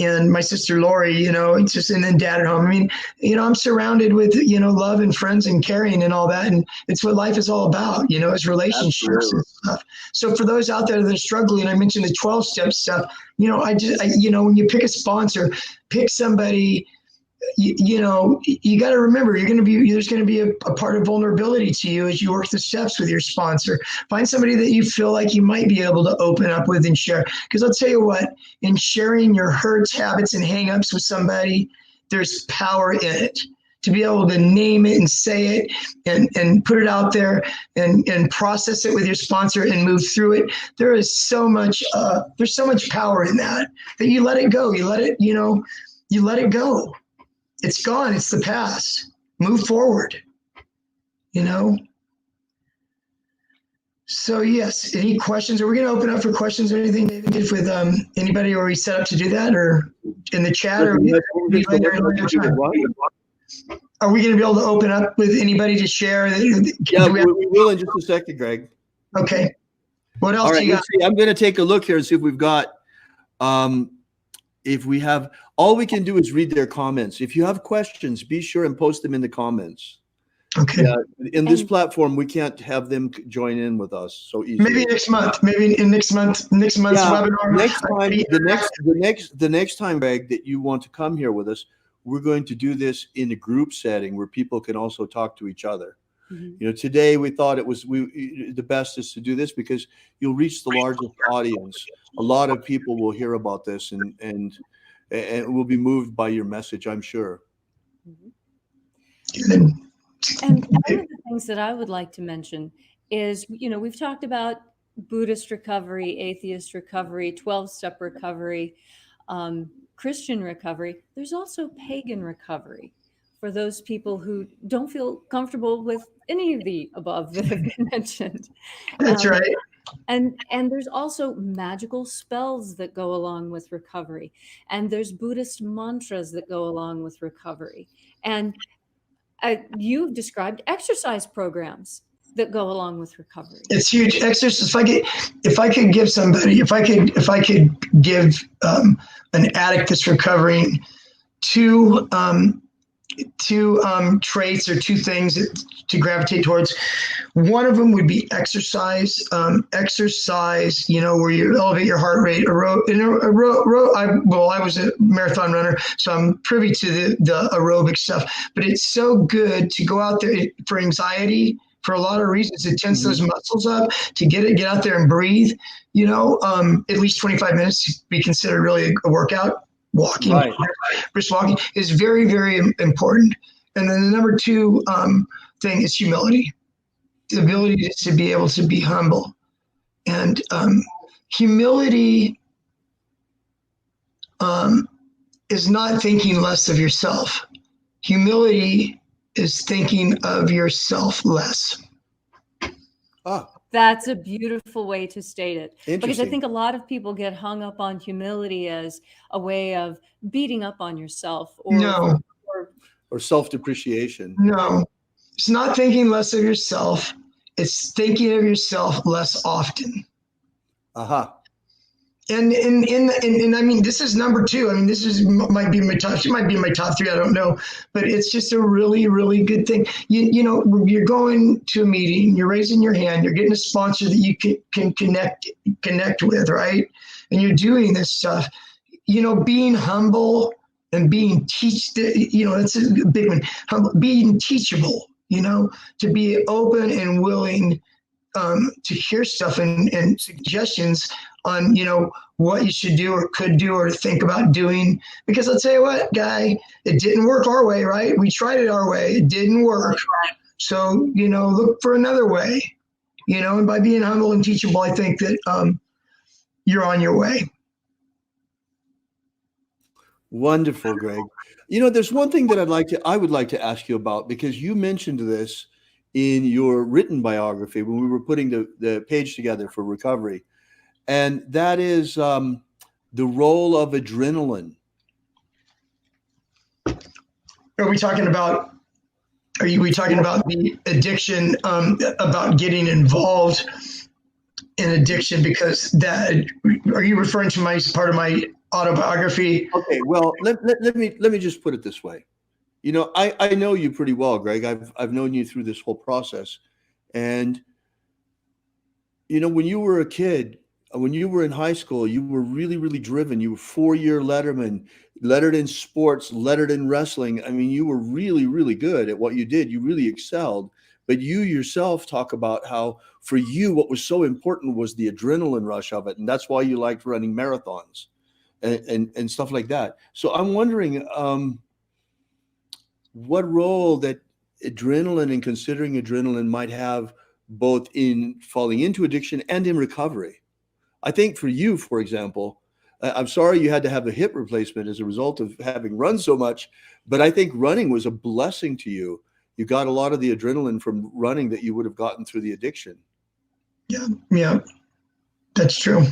And my sister Lori, it's just, and then Dad at home. I mean, I'm surrounded with, love and friends and caring and all that. And it's what life is all about, is relationships. Absolutely. And stuff. So for those out there that are struggling, I mentioned the 12-step stuff, when you pick a sponsor, pick somebody, you got to remember there's going to be a part of vulnerability to you as you work the steps with your sponsor. Find somebody that you feel like you might be able to open up with and share. Because I'll tell you what, in sharing your hurts, habits, and hangups with somebody, there's power in it. To be able to name it and say it and put it out there and process it with your sponsor and move through it. There is so much there's so much power in that you let it go. You let it go. It's gone. It's the past. Move forward, So yes, any questions? Are we going to open up for questions or anything, David, with anybody? Or are we set up to do that, or in the chat? Or are we going to be able to open up with anybody to share? Yeah, we will in just a second, Greg. Okay. What else? All right, do you got? I'm going to take a look here and see if we've got. If we have, all we can do is read their comments. If you have questions, be sure and post them in the comments. Okay. In this platform, we can't have them join in with us so easily. Maybe next month. Maybe in next month's webinar. The next time, Greg, that you want to come here with us, we're going to do this in a group setting where people can also talk to each other. Mm-hmm. Today we thought it was the best is to do this because you'll reach the largest audience. A lot of people will hear about this, and and will be moved by your message, I'm sure. And one of the things that I would like to mention is, we've talked about Buddhist recovery, atheist recovery, 12-step recovery, Christian recovery. There's also pagan recovery for those people who don't feel comfortable with any of the above that have been mentioned. That's right. And there's also magical spells that go along with recovery. And there's Buddhist mantras that go along with recovery. And you've described exercise programs that go along with recovery. It's huge. Exercise. If I could give an addict that's recovering two traits or two things to gravitate towards. One of them would be exercise. Exercise, where you elevate your heart rate. I was a marathon runner, so I'm privy to the aerobic stuff. But it's so good to go out there for anxiety. For a lot of reasons, it tense those muscles up to get out there and breathe. At least 25 minutes to be considered really a workout. Walking, right. Brisk walking is very, very important. And then the number two thing is humility, the ability to be able to be humble. And humility is not thinking less of yourself. Humility is thinking of yourself less. That's a beautiful way to state it. Because I think a lot of people get hung up on humility as a way of beating up on yourself or self-depreciation. No, it's not thinking less of yourself. It's thinking of yourself less often. And I mean, this is number two. I mean, might be my top 3. I don't know, but it's just a really, really good thing. You're going to a meeting, you're raising your hand, you're getting a sponsor that you can connect with, right? And you're doing this stuff. Being humble and being that's a big one. Being teachable. To be open and willing to hear stuff and suggestions on, what you should do or could do or think about doing. Because I'll tell you what, guy, it didn't work our way, right? We tried it our way. It didn't work. So, look for another way, and by being humble and teachable, I think that you're on your way. Wonderful, Greg. There's one thing that I would like to ask you about, because you mentioned this in your written biography when we were putting the page together for recovery. And that is the role of adrenaline. Are we talking about the addiction, about getting involved in addiction? Because are you referring to part of my autobiography? Okay, well, let me just put it this way. I know you pretty well, Greg. I've known you through this whole process. And, when you were a kid, when you were in high school, you were really, really driven. You were 4-year letterman, lettered in sports, lettered in wrestling. I mean, you were really, really good at what you did. You really excelled. But you yourself talk about how for you, what was so important was the adrenaline rush of it. And that's why you liked running marathons and stuff like that. So I'm wondering what role that adrenaline and considering adrenaline might have both in falling into addiction and in recovery. I think for you, for example, I'm sorry you had to have a hip replacement as a result of having run so much, but I think running was a blessing to you. You got a lot of the adrenaline from running that you would have gotten through the addiction. Yeah, that's true.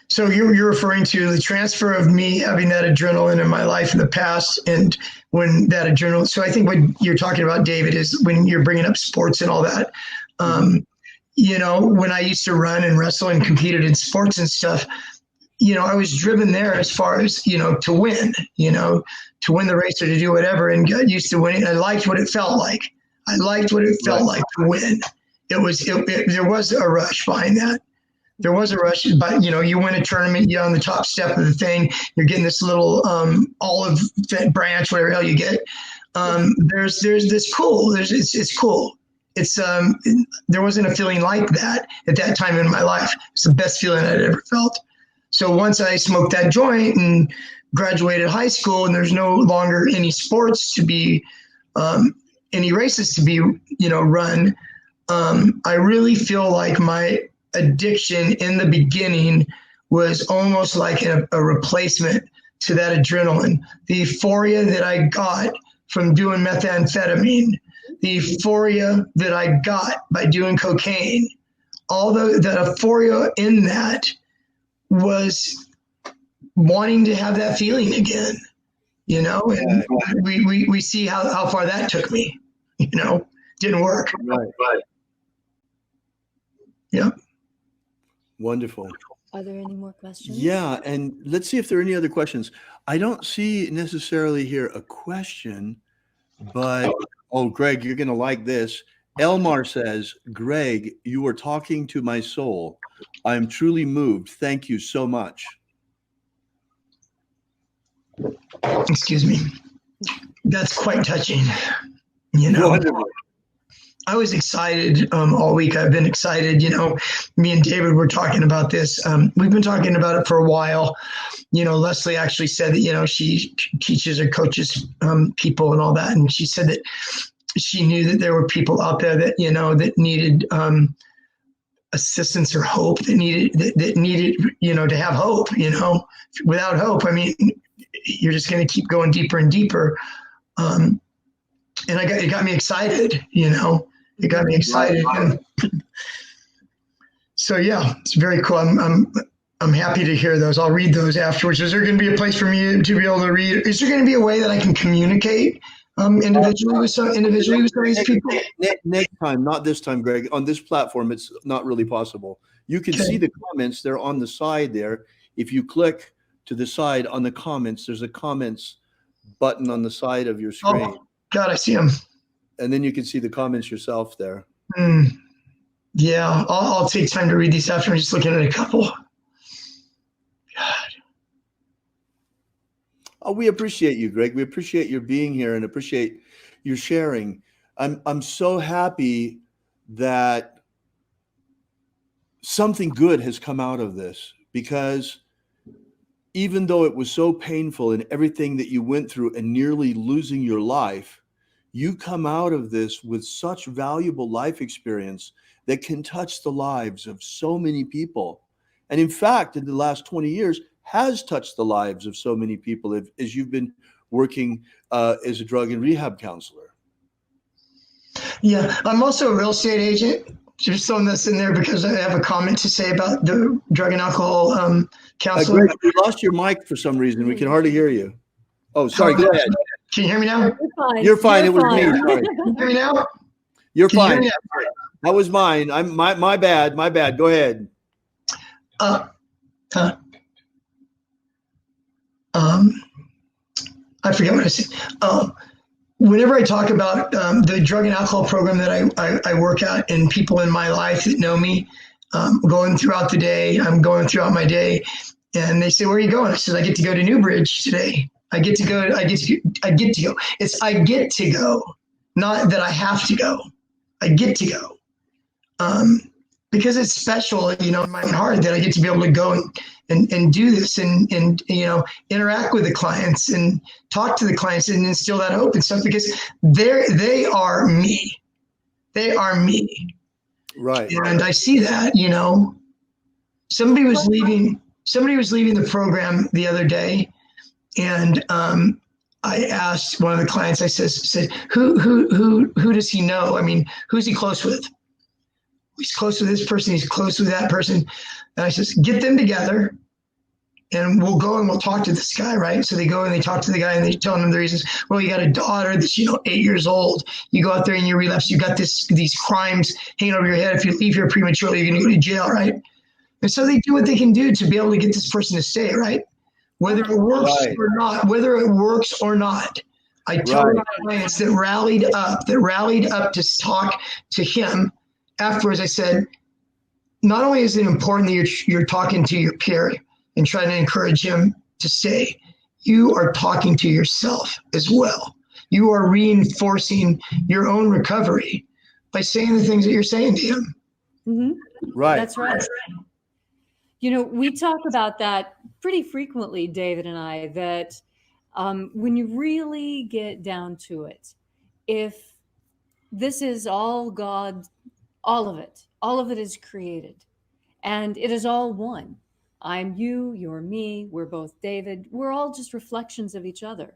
So you're referring to the transfer of me having that adrenaline in my life in the past, and when that adrenaline. So I think what you're talking about, David, is when you're bringing up sports and all that. When I used to run and wrestle and competed in sports and stuff, I was driven there as far as, to win, to win the race or to do whatever, and got used to winning. I liked what it felt like. Like to win. There was a rush behind that. There was a rush, but you win a tournament, you're on the top step of the thing, you're getting this little olive branch, whatever hell you get. There's this cool. It's cool. It's there wasn't a feeling like that at that time in my life. It's the best feeling I'd ever felt. So once I smoked that joint and graduated high school and there's no longer any sports to be, any races to be, run, I really feel like my addiction in the beginning was almost like a replacement to that adrenaline. The euphoria that I got from doing methamphetamine, the euphoria that I got by doing cocaine, all the euphoria in that was wanting to have that feeling again, and we see how far that took me, didn't work. Right. Yeah. Wonderful. Are there any more questions? Yeah, and let's see if there are any other questions. I don't see necessarily here a question, but Greg, you're going to like this. Elmar says, Greg, you are talking to my soul. I am truly moved. Thank you so much. Excuse me. That's quite touching. Wonderful. I was excited all week. I've been excited. Me and David were talking about this. We've been talking about it for a while. Leslie actually said that, she teaches or coaches people and all that. And she said that she knew that there were people out there that, that needed assistance or hope, that needed, to have hope, without hope. I mean, you're just going to keep going deeper and deeper. And it got me excited, It got me excited. So yeah, it's very cool. I'm happy to hear those. I'll read those afterwards. Is there going to be a place for me to be able to read? Is there going to be a way that I can communicate individually with some of these people? Next time, not this time, Greg. On this platform, it's not really possible. You can see the comments. They're on the side there. If you click to the side on the comments, there's a comments button on the side of your screen. Oh, God, I see them. And then you can see the comments yourself there. Yeah, I'll take time to read these after. I'm just looking at a couple. God. Oh, we appreciate you, Greg. We appreciate your being here and appreciate your sharing. I'm so happy that something good has come out of this, because even though it was so painful and everything that you went through and nearly losing your life, you come out of this with such valuable life experience that can touch the lives of so many people. And in fact, in the last 20 years, has touched the lives of so many people as you've been working as a drug and rehab counselor. Yeah, I'm also a real estate agent. Just throwing this in there because I have a comment to say about the drug and alcohol counselor. Greg, we lost your mic for some reason. We can hardly hear you. Oh, sorry. Go ahead. Can you hear me now? You're fine. It was me. Sorry. Can you hear me now? You're fine. That was mine. My bad. My bad. Go ahead. I forget what I said. Whenever I talk about the drug and alcohol program that I work at, and people in my life that know me, going throughout the day, I'm going throughout my day, and they say, "Where are you going?" I said, "I get to go to Newbridge today. I get to go. It's I get to go, not that I have to go. I get to go, because it's special, in my heart that I get to be able to go and do this and interact with the clients and talk to the clients and instill that hope and stuff, because they are me. They are me. Right. And I see that, somebody was leaving the program the other day, and I asked one of the clients, I said, who does he know? I mean, who's he close with? He's close with this person. He's close with that person. And I says, get them together and we'll go and we'll talk to this guy, right? So they go and they talk to the guy and they tell him the reasons. Well, you got a daughter that's, 8 years old. You go out there and you relapse. You got these crimes hanging over your head. If you leave here prematurely, you're going to go to jail, right? And so they do what they can do to be able to get this person to stay, right? Whether it works or not, I tell my clients that rallied up to talk to him. Afterwards, I said, not only is it important that you're talking to your peer and trying to encourage him to stay, you are talking to yourself as well. You are reinforcing your own recovery by saying the things that you're saying to him. Mm-hmm. Right. That's right. You know, we talk about that pretty frequently, David and I, that when you really get down to it, if this is all God, all of it is created, and it is all one. I'm you, you're me, we're both David, we're all just reflections of each other.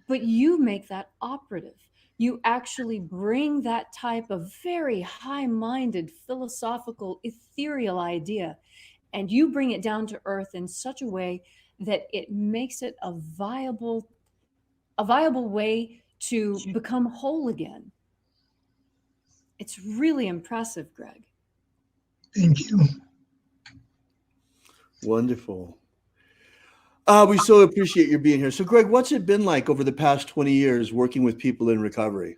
But you make that operative. You actually bring that type of very high-minded, philosophical, ethereal idea, and you bring it down to earth in such a way that it makes it a viable way to become whole again. It's really impressive, Greg. Thank you. Wonderful. We so appreciate your being here. So, Greg, what's it been like over the past 20 years working with people in recovery?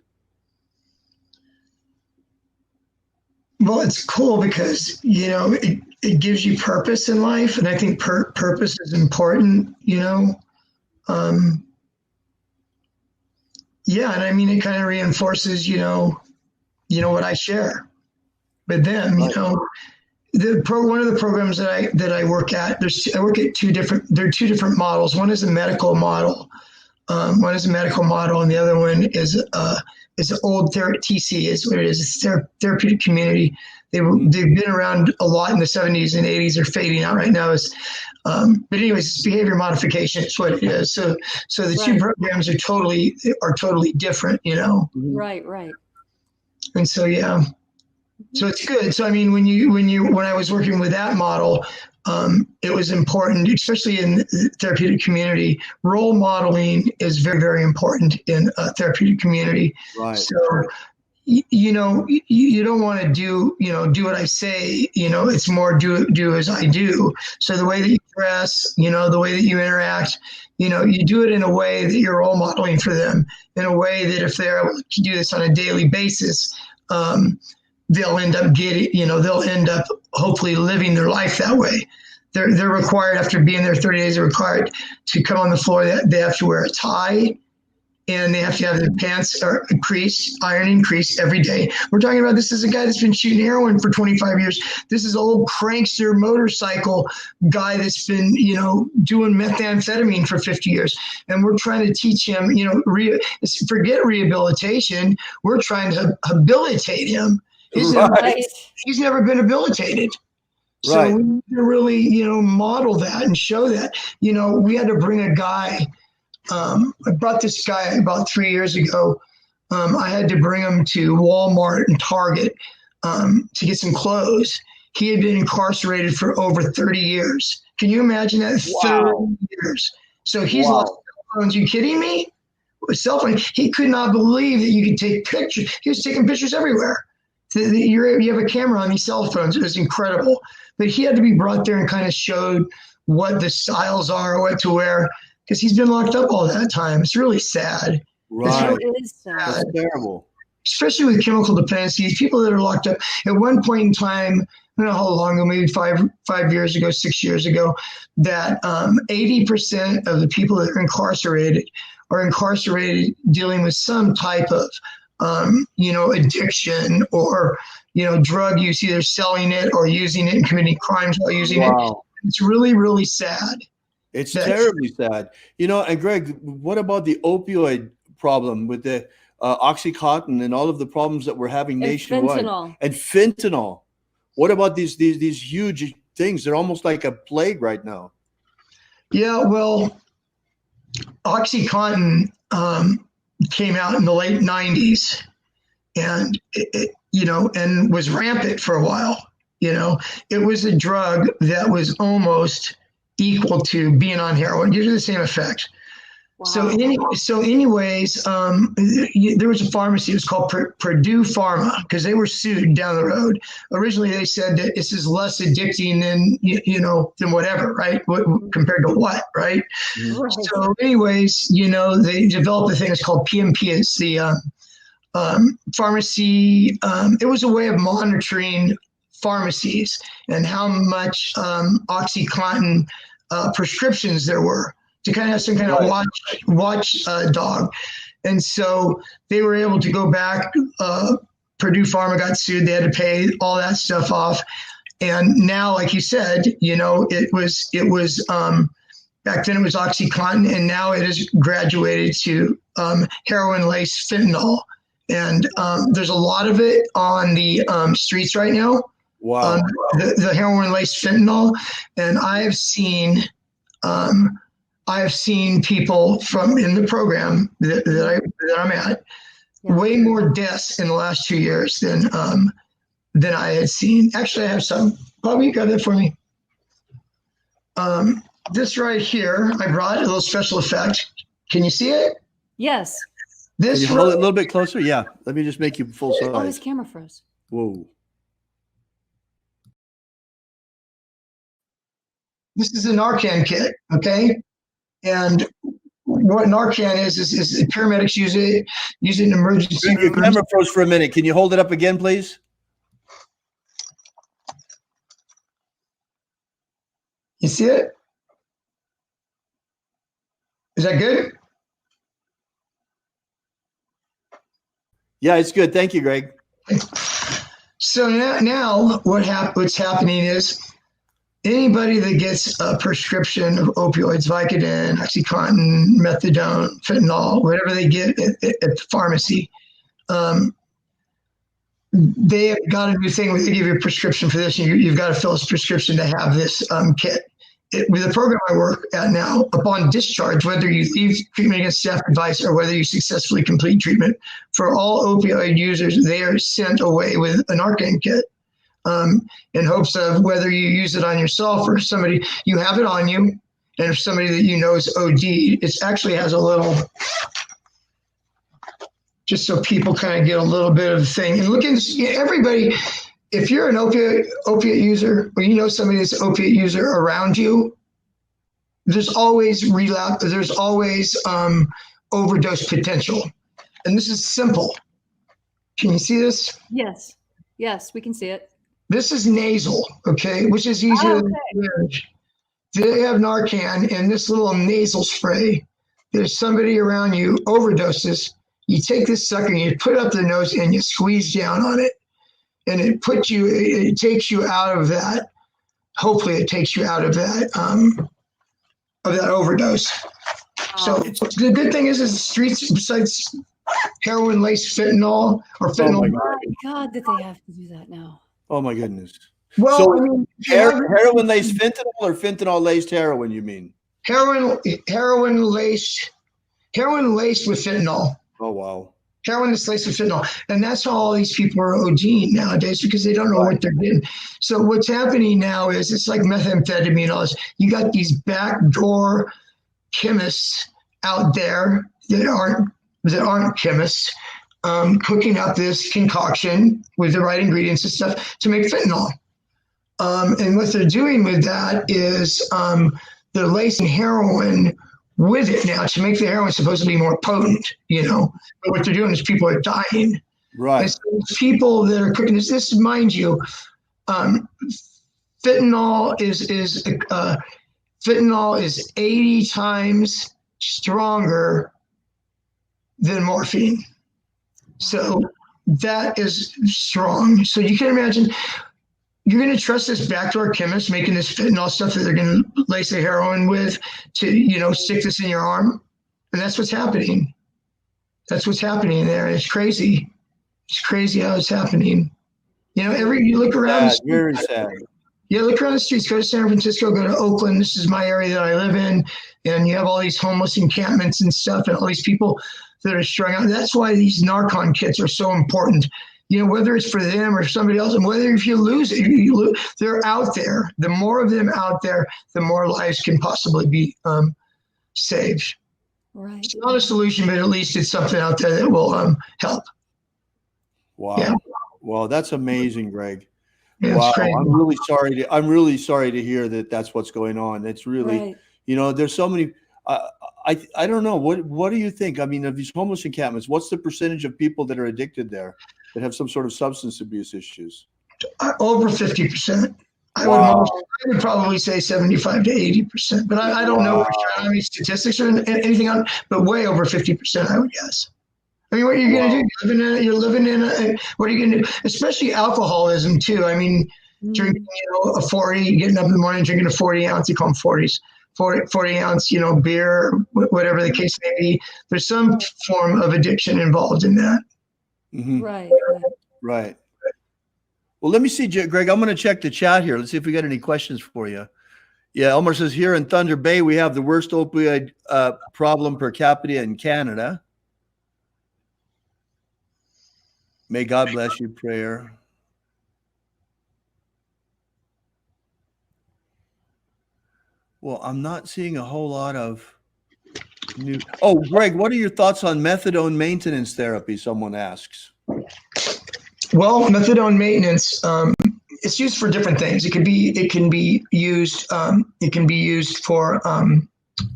Well, it's cool because, you know, it gives you purpose in life. And I think purpose is important, you know. Yeah, and I mean, it kind of reinforces, you know, what I share with them, you know. One of the programs that I work at, I work at two different models. One is a medical model. And the other one is an old TC is what it is. It's therapeutic community. They've been around a lot in the 70s and 80s. They're fading out right now. But anyways, it's behavior modification. It's what it is. So the two programs are totally different, you know. Right. And so yeah. So it's good. So I mean, when I was working with that model, it was important, especially in the therapeutic community. Role modeling is very, very important in a therapeutic community. Right. So you know, you don't want to do what I say. You know, it's more do as I do. So the way that you dress, you know, the way that you interact, you know, you do it in a way that you're role modeling for them, in a way that if they're able to do this on a daily basis, they'll end up hopefully living their life that way. They're required, after being there 30 days, they're required to come on the floor. They have to wear a tie, and they have to have their pants iron increase every day. We're talking about, this is a guy that's been shooting heroin for 25 years. This is an old prankster motorcycle guy that's been, you know, doing methamphetamine for 50 years. And we're trying to teach him, you know, forget rehabilitation. We're trying to habilitate him. He's never been habilitated. So we need to really, you know, model that and show that. You know, we had to bring a guy. I brought this guy about 3 years ago. I had to bring him to Walmart and Target to get some clothes. He had been incarcerated for over 30 years. Can you imagine that? Wow. 30 years. So he's lost cell phones. You kidding me? Cell phone. He could not believe that you could take pictures. He was taking pictures everywhere. You have a camera on these cell phones. It was incredible. But he had to be brought there and kind of showed what the styles are, what to wear, because he's been locked up all that time. It's really sad. Right. It is sad. That's terrible. Especially with chemical dependencies, people that are locked up. At one point in time, I don't know how long ago, maybe 5 years ago, 6 years ago, that 80% of the people that are incarcerated dealing with some type of addiction or, drug use, either selling it or using it and committing crimes while using it. It's really, really sad. It's terribly sad. And Greg, what about the opioid problem with the Oxycontin and all of the problems that we're having nationwide? And fentanyl. What about these huge things? They're almost like a plague right now. Yeah, well, Oxycontin came out in the late 90s and and was rampant for a while. It was a drug that was almost equal to being on heroin. Gives you the same effect. Wow. So anyways, there was a pharmacy. It was called Purdue Pharma because they were sued down the road. Originally, they said that this is less addicting than whatever, right? Compared to what, right? Right. So anyways, they developed a thing that's called PMP. It's the pharmacy. It was a way of monitoring pharmacies and how much Oxycontin prescriptions there were, to kind of have some kind of watch dog. And so they were able to go back. Purdue Pharma got sued. They had to pay all that stuff off. And now, like you said, it was back then it was OxyContin, and now it has graduated to heroin-laced fentanyl. And there's a lot of it on the streets right now. Wow. The heroin-laced fentanyl, and I have seen people from in the program that I'm at, way more deaths in the last 2 years than I had seen. Actually, I have some. Bobby, you got that for me? This right here, I brought a little special effect. Can you see it? Yes. Can you hold it a little bit closer? Yeah. Let me just make you full size. Oh, his camera froze. Whoa. This is a Narcan kit, okay? And what Narcan is paramedics use it in emergency rooms. Your camera froze for a minute. Can you hold it up again, please? You see it? Is that good? Yeah, it's good. Thank you, Greg. So now what's happening is anybody that gets a prescription of opioids, Vicodin, OxyContin, methadone, fentanyl, whatever they get at the pharmacy, they have got a new thing where they give you a prescription for this, and you've got to fill this prescription to have this kit. With the program I work at now, upon discharge, whether you leave treatment against staff advice or whether you successfully complete treatment, for all opioid users, they are sent away with a Narcan kit in hopes of whether you use it on yourself or somebody, you have it on you, and if somebody that you know is OD, it actually has a little, just so people kind of get a little bit of a thing. And look at everybody. If you're an opiate user, or you know somebody that's an opiate user around you, there's always relapse. There's always overdose potential, and this is simple. Can you see this? Yes, we can see it. This is nasal, okay, which is easier than Lineage. They have Narcan in this little nasal spray. There's somebody around you overdoses. You take this sucker and you put it up their nose and you squeeze down on it. And it takes you out of that. Hopefully, it takes you out of that overdose. So the good thing is the streets, besides heroin-laced fentanyl or fentanyl. Oh my God, that they have to do that now. Oh my goodness. Well, so I mean, heroin-laced fentanyl or fentanyl-laced heroin? You mean heroin-laced with fentanyl? Oh wow. Heroin is laced with fentanyl. And that's how all these people are ODing nowadays, because they don't know what they're getting. So what's happening now is it's like methamphetamine. All this. You got these backdoor chemists out there that aren't chemists cooking up this concoction with the right ingredients and stuff to make fentanyl. And what they're doing with that is they're lacing heroin with it now to make the heroin supposedly more potent, But what they're doing is people are dying. Right. And so people that are cooking this, mind you, fentanyl is 80 times stronger than morphine. So that is strong. So you can imagine you're going to trust this backdoor chemist making this fentanyl stuff that they're going to lace the heroin with to, stick this in your arm. And that's what's happening. That's what's happening there. It's crazy. It's crazy how it's happening. You look around. Sad, very sad. Yeah, look around the streets. Go to San Francisco, go to Oakland. This is my area that I live in. And you have all these homeless encampments and stuff and all these people that are strung out. That's why these Narcan kits are so important. Whether it's for them or somebody else, and whether if you lose it, they're out there. The more of them out there, the more lives can possibly be saved. Right. It's not a solution, but at least it's something out there that will help. Wow. Yeah. Wow, that's amazing, Greg. Yeah, wow. It's crazy. I'm really sorry to hear that that's what's going on. It's really, there's so many. I don't know. What do you think? I mean, of these homeless encampments, what's the percentage of people that are addicted there that have some sort of substance abuse issues? Over 50%. I would probably say 75 to 80%, but I don't know for sure. I don't have any statistics or anything on, but way over 50%, I would guess. I mean, what are you going to do? You're living in what are you going to do? Especially alcoholism too. I mean, drinking, a 40, getting up in the morning, drinking a 40 ounce, you call them 40s, 40 ounce, beer, whatever the case may be. There's some form of addiction involved in that. Mm-hmm. Right. Well, let me see, Greg, I'm going to check the chat here. Let's see if we got any questions for you. Yeah, Elmer says here in Thunder Bay, we have the worst opioid problem per capita in Canada. May God bless you, prayer. Well, I'm not seeing a whole lot of new. Oh, Greg, what are your thoughts on methadone maintenance therapy? Someone asks. Well, methadone maintenance, it's used for different things. It can be used for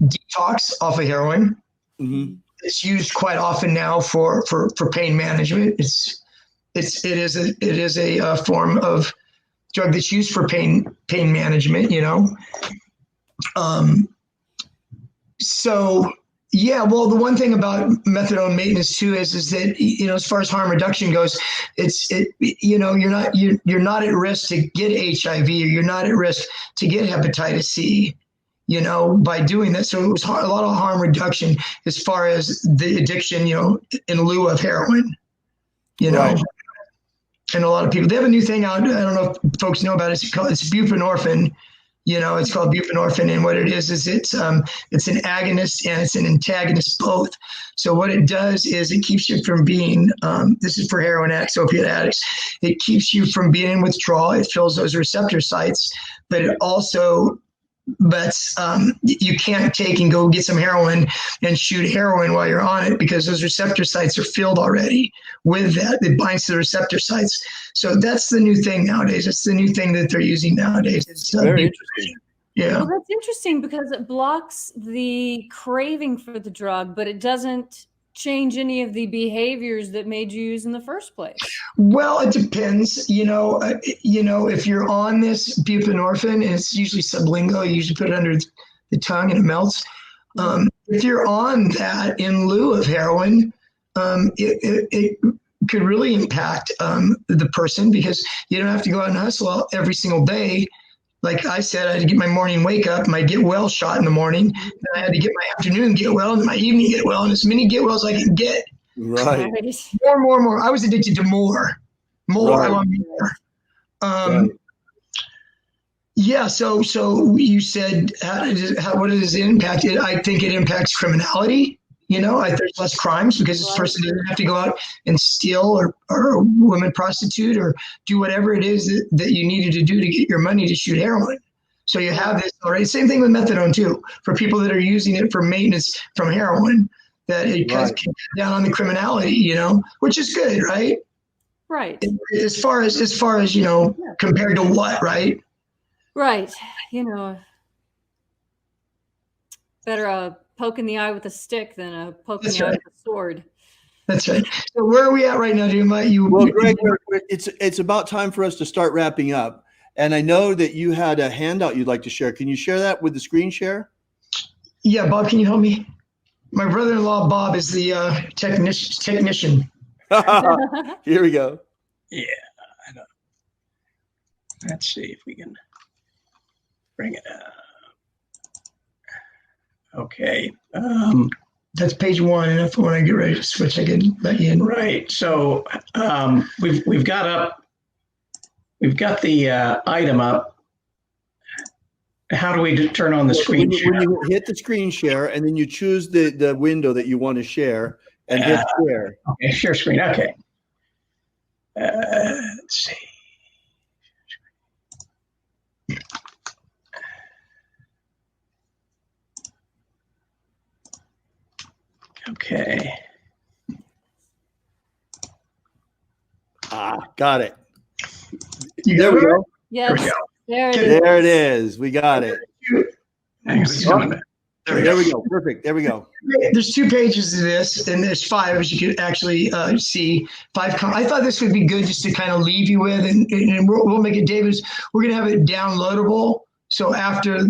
detox off of heroin. Mm-hmm. It's used quite often now for pain management. It is a form of drug that's used for pain management. So yeah, well, the one thing about methadone maintenance too is that as far as harm reduction goes, you're not at risk to get HIV, or you're not at risk to get hepatitis C, by doing that. So it was a lot of harm reduction as far as the addiction, in lieu of heroin, Right. And a lot of people, they have a new thing out. I don't know if folks know about it. It's buprenorphine. It's called buprenorphine, and what it is it's an agonist and it's an antagonist both. So what it does is it keeps you from being, this is for heroin addicts, opiate addicts, it keeps you from being in withdrawal. It fills those receptor sites, but it also you can't take and go get some heroin and shoot heroin while you're on it, because those receptor sites are filled already with that. It binds to the receptor sites. So that's the new thing nowadays. It's the new thing that they're using nowadays. It's very interesting. Yeah. Well, that's interesting because it blocks the craving for the drug, but it doesn't change any of the behaviors that made you use in the first place. Well, it depends. If you're on this buprenorphine, and it's usually sublingual, you usually put it under the tongue and it melts. If you're on that in lieu of heroin, it could really impact the person, because you don't have to go out and hustle every single day. Like I said, I had to get my morning wake up, my get well shot in the morning. Then I had to get my afternoon get well and my evening get well, and as many get wells I can get. Right. More. I was addicted to more. Right. I want more. Right. Yeah. So you said, what does it impact? I think it impacts criminality. There's less crimes because this person doesn't have to go out and steal or a woman prostitute or do whatever it is that you needed to do to get your money to shoot heroin. So you have this already. Same thing with methadone too, for people that are using it for maintenance from heroin, that it cuts down on the criminality, which is good, right? Right. As far as compared to what, right? Right. Better a poke in the eye with a stick than a poke in the eye with a sword. That's right. So where are we at right now, Duma? Well, Greg, it's about time for us to start wrapping up. And I know that you had a handout you'd like to share. Can you share that with the screen share? Yeah, Bob, can you help me? My brother-in-law, Bob, is the technician. Here we go. Yeah, I know. Let's see if we can bring it up. Okay. That's page 1, and if when I get ready to switch, I can let you in. Right. So we've got the item up. How do we turn on the screen share? When you hit the screen share, and then you choose the window that you want to share, and hit share. Okay, share screen. Okay. Let's see. Okay. Got it. There we go. Yes. There it is. We got it. Hang on just a minute. There we go. Perfect. There we go. There's 2 pages to this, and there's 5, as you can actually see. 5. I thought this would be good just to kind of leave you with, and we'll make it, David. We're going to have it downloadable. So after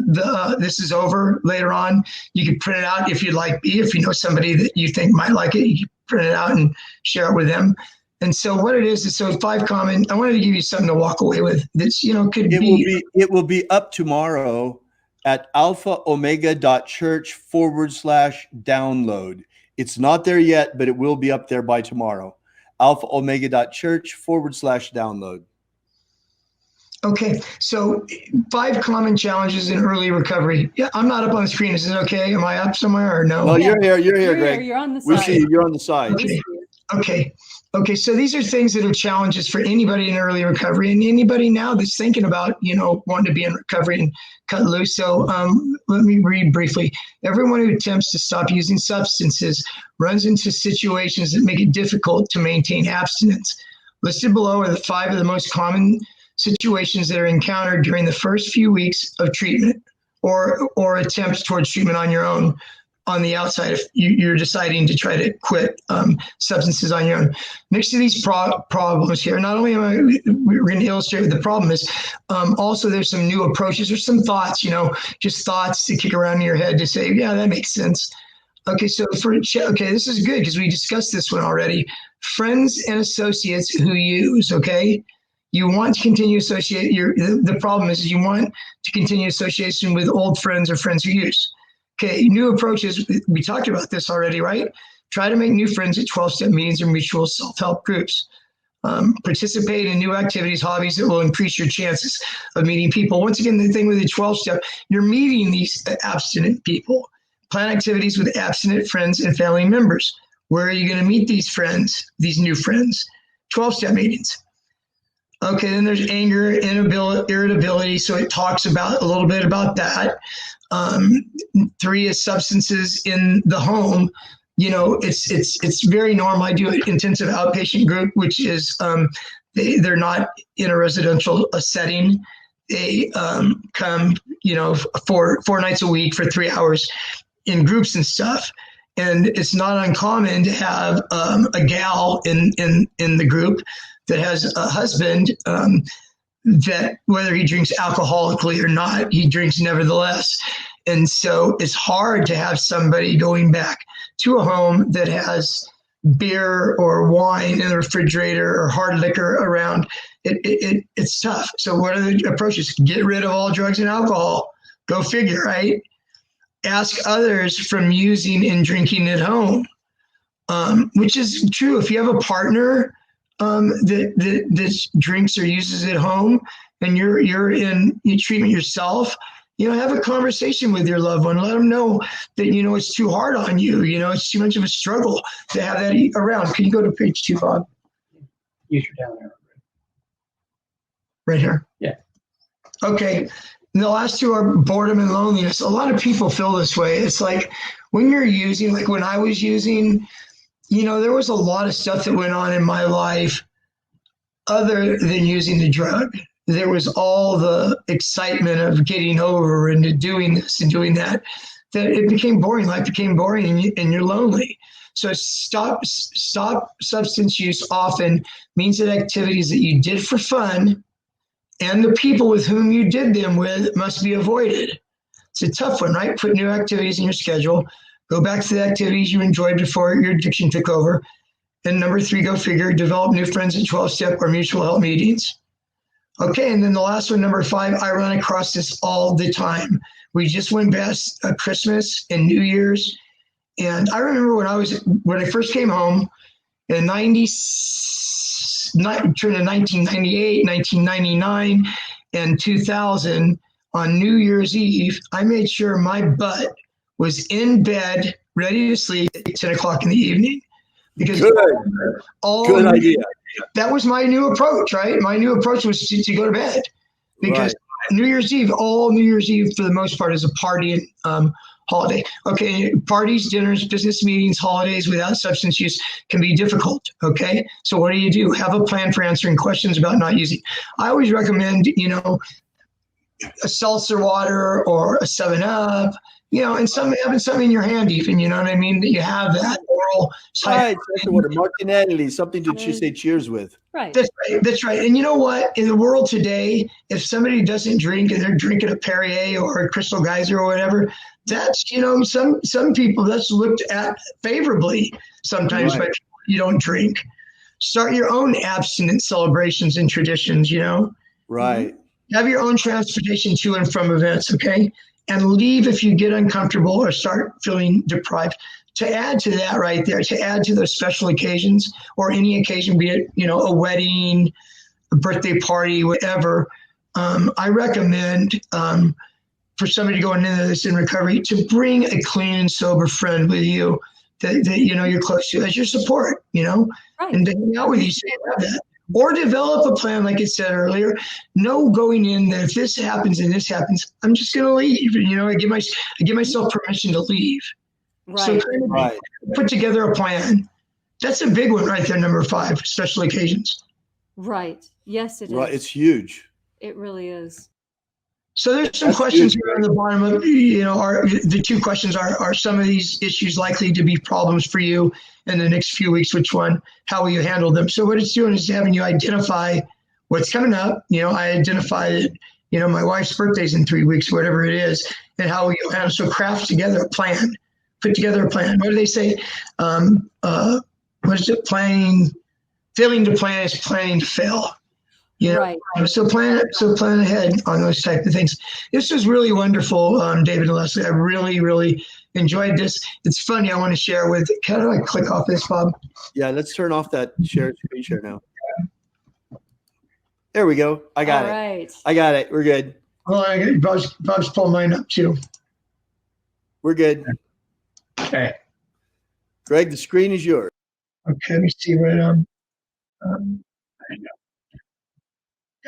this is over later on, you can print it out if you'd like. If you know somebody that you think might like it, you can print it out and share it with them. And so what it is so 5 common. I wanted to give you something to walk away with. That's could be. It will be up tomorrow at alphaomega.church/download. It's not there yet, but it will be up there by tomorrow. alphaomega.church/download. Okay, so 5 common challenges in early recovery. Yeah, I'm not up on the screen. Is it okay? Am I up somewhere or no? Well, you're here. You're here, Greg. You're on the side. We see you. You're on the side. Okay. So these are things that are challenges for anybody in early recovery and anybody now that's thinking about, wanting to be in recovery and cut loose. So let me read briefly. Everyone who attempts to stop using substances runs into situations that make it difficult to maintain abstinence. Listed below are the 5 of the most common situations that are encountered during the first few weeks of treatment or attempts towards treatment on your own. On the outside, if you're deciding to try to quit substances on your own. Next to these problems here, not only we're going to illustrate what the problem is, also there's some new approaches or some thoughts, just thoughts to kick around in your head to say, yeah, that makes sense. Okay, so this is good because we discussed this one already. Friends and associates who use, okay? You want to continue associate the problem is you want to continue association with old friends or friends who use. Okay, new approaches. We talked about this already, right? Try to make new friends at 12-step meetings or mutual self-help groups. Participate in new activities, hobbies that will increase your chances of meeting people. Once again, the thing with the 12-step, you're meeting these abstinent people. Plan activities with abstinent friends and family members. Where are you going to meet these friends, these new friends? 12-step meetings. Okay, then there's anger, irritability. So it talks about a little bit about that. 3 is substances in the home. It's very normal. I do an intensive outpatient group, which is they're not in a residential setting. They come, 4 nights a week for 3 hours in groups and stuff. And it's not uncommon to have a gal in the group that has a husband that whether he drinks alcoholically or not, he drinks nevertheless. And so it's hard to have somebody going back to a home that has beer or wine in the refrigerator or hard liquor around. It's tough. So what are the approaches? Get rid of all drugs and alcohol. Go figure, right? Ask others from using and drinking at home, which is true. If you have a partner that drinks or uses at home, and you're in treatment yourself, have a conversation with your loved one. Let them know that it's too hard on you. It's too much of a struggle to have that around. Can you go to page 2, Bob? Use your down arrow. Right here. Yeah. Okay. And the last 2 are boredom and loneliness. A lot of people feel this way. It's like when you're using, like when I was using, there was a lot of stuff that went on in my life other than using the drug. There was all the excitement of getting over and doing this and doing that it became boring. Life became boring and you're lonely. So stop substance use often means that activities that you did for fun and the people with whom you did them with must be avoided. It's a tough one, right? Put new activities in your schedule. Go back to the activities you enjoyed before your addiction took over. And number 3, go figure, develop new friends at 12-step or mutual help meetings. Okay, and then the last one, number 5, I run across this all the time. We just went past Christmas and New Year's. And I remember when I first came home in 1998, 1999, and 2000, on New Year's Eve, I made sure my butt was in bed, ready to sleep at 10 o'clock in the evening. Because good idea. That was my new approach, right? My new approach was to go to bed. Because New Year's Eve for the most part is a party holiday. Okay, parties, dinners, business meetings, holidays without substance use can be difficult, okay? So what do? Have a plan for answering questions about not using. I always recommend, a seltzer water or a 7-Up, and having something in your hand even, you know what I mean? That you have that oral type. Right, water, Martinelli, something to say cheers with. Right. That's right. And you know what? In the world today, if somebody doesn't drink and they're drinking a Perrier or a Crystal Geyser or whatever, that's, some people that's looked at favorably sometimes by people you don't drink. Start your own abstinent celebrations and traditions, you know? Right. Have your own transportation to and from events, okay? And leave if you get uncomfortable or start feeling deprived. To add to that right there, to add to those special occasions or any occasion, be it, you know, a wedding, a birthday party, whatever, I recommend for somebody going into this in recovery to bring a clean and sober friend with you that you know you're close to as your support, you know, Right. and to hang out with you. So you have that. Or develop a plan, like it said earlier. No going in that if this happens and this happens, I'm just going to leave. You know, I give myself permission to leave. Right. So Right. put together a plan. That's a big one right there, number 5, special occasions. Right. Yes, it is. Right. It's huge. It really is. So there's some That's questions huge. here on the bottom of, you know, the 2 questions are some of these issues likely to be problems for you in the next few weeks? Which one? How will you handle them? So what it's doing is having you identify what's coming up. You know, I identify that, you know, my wife's birthday's in 3 weeks, whatever it is, and how will you handle. So craft together a plan. Put together a plan. What do they say? What is it? Failing to plan is planning to fail. You know, Right. so plan ahead on those type of things. This was really wonderful, David and Leslie. I really, really enjoyed this. It's funny. I want to share with. How do I click off this, Bob? Yeah, let's turn off that screen share now. There we go. I got All it. right. I got it. We're good. Oh, Bob's pulling mine up too. We're good. Okay. Greg, the screen is yours. Okay. Let me see what I know.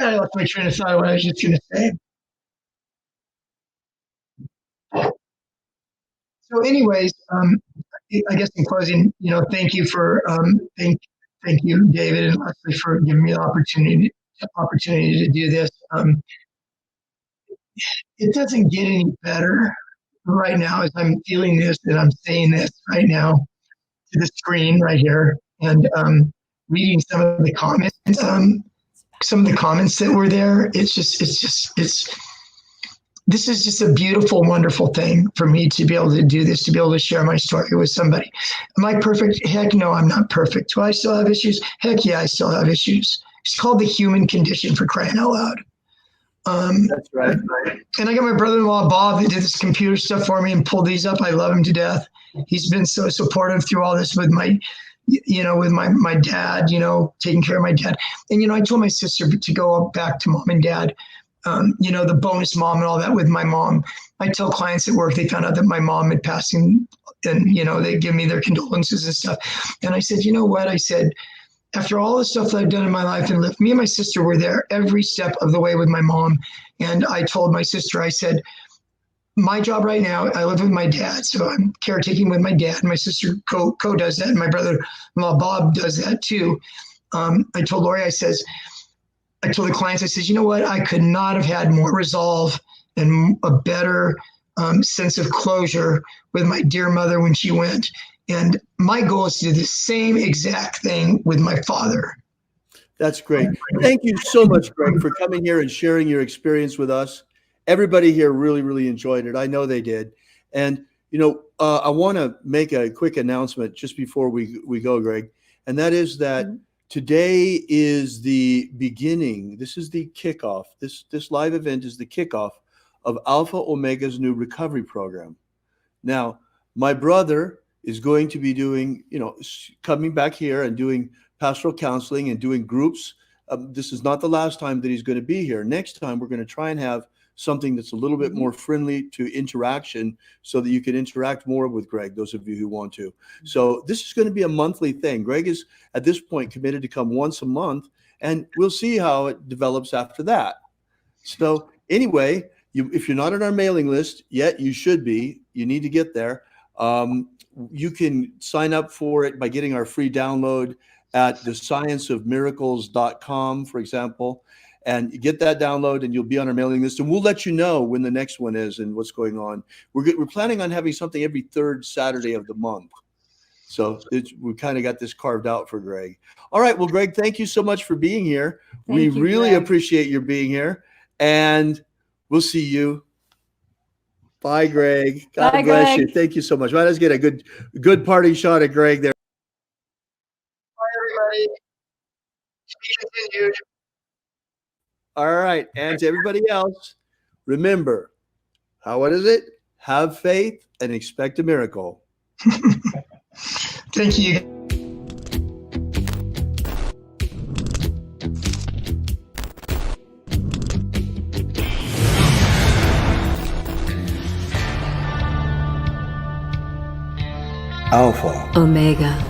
I lost my train of thought of what I was just going to say. So, anyways, I guess in closing, you know, thank you for thank you, David and Leslie, for giving me the opportunity to do this. It doesn't get any better right now as I'm feeling this and I'm saying this right now to the screen right here and reading some of the comments. Some of the comments that were there. This is just a beautiful, wonderful thing for me to be able to do this, to be able to share my story with somebody. Am I perfect? Heck no, I'm not perfect. Do I still have issues? Heck yeah, I still have issues. It's called the human condition, for crying out loud. That's right. And I got my brother-in-law, Bob, that did this computer stuff for me and pulled these up. I love him to death. He's been so supportive through all this with my dad, you know, taking care of my dad. And, you know, I told my sister to go back to mom and dad, you know, the bonus mom and all that with my mom. I tell clients at work, they found out that my mom had passed and, you know, they give me their condolences and stuff. And I said, you know what? I said, after all the stuff that I've done in my life and lived, me and my sister were there every step of the way with my mom. And I told my sister, I said, my job right now, I live with my dad, so I'm caretaking with my dad. My sister co does that, and my brother-in-law Bob does that too. I told Lori, I told the clients, I said, you know what? I could not have had more resolve and a better sense of closure with my dear mother when she went. And my goal is to do the same exact thing with my father. That's great. Thank you so much, Greg, for coming here and sharing your experience with us. Everybody here really, really enjoyed it. I know they did. And, you know, I want to make a quick announcement just before we go, Greg. And that is that today is the beginning. This is the kickoff. This live event is the kickoff of Alpha Omega's new recovery program. Now, my brother is going to be doing, you know, coming back here and doing pastoral counseling and doing groups. This is not the last time that he's going to be here. Next time, we're going to try and have something that's a little bit more friendly to interaction so that you can interact more with Greg, those of you who want to. So this is going to be a monthly thing. Greg is, at this point, committed to come once a month, and we'll see how it develops after that. So anyway, if you're not on our mailing list yet, you should be. You need to get there. You can sign up for it by getting our free download at thescienceofmiracles.com, for example. And you get that download and you'll be on our mailing list, and we'll let you know when the next one is and what's going on. We're planning on having something every third Saturday of the month. So we kind of got this carved out for Greg. All right. Well, Greg, thank you so much for being here. We really appreciate your being here, and we'll see you. Bye, Greg. God bless you. Thank you so much. Well, let's get a good party shot at Greg there. Bye, everybody. continued. All right. And to everybody else, remember, what is it? Have faith and expect a miracle. Thank you. Alpha Omega.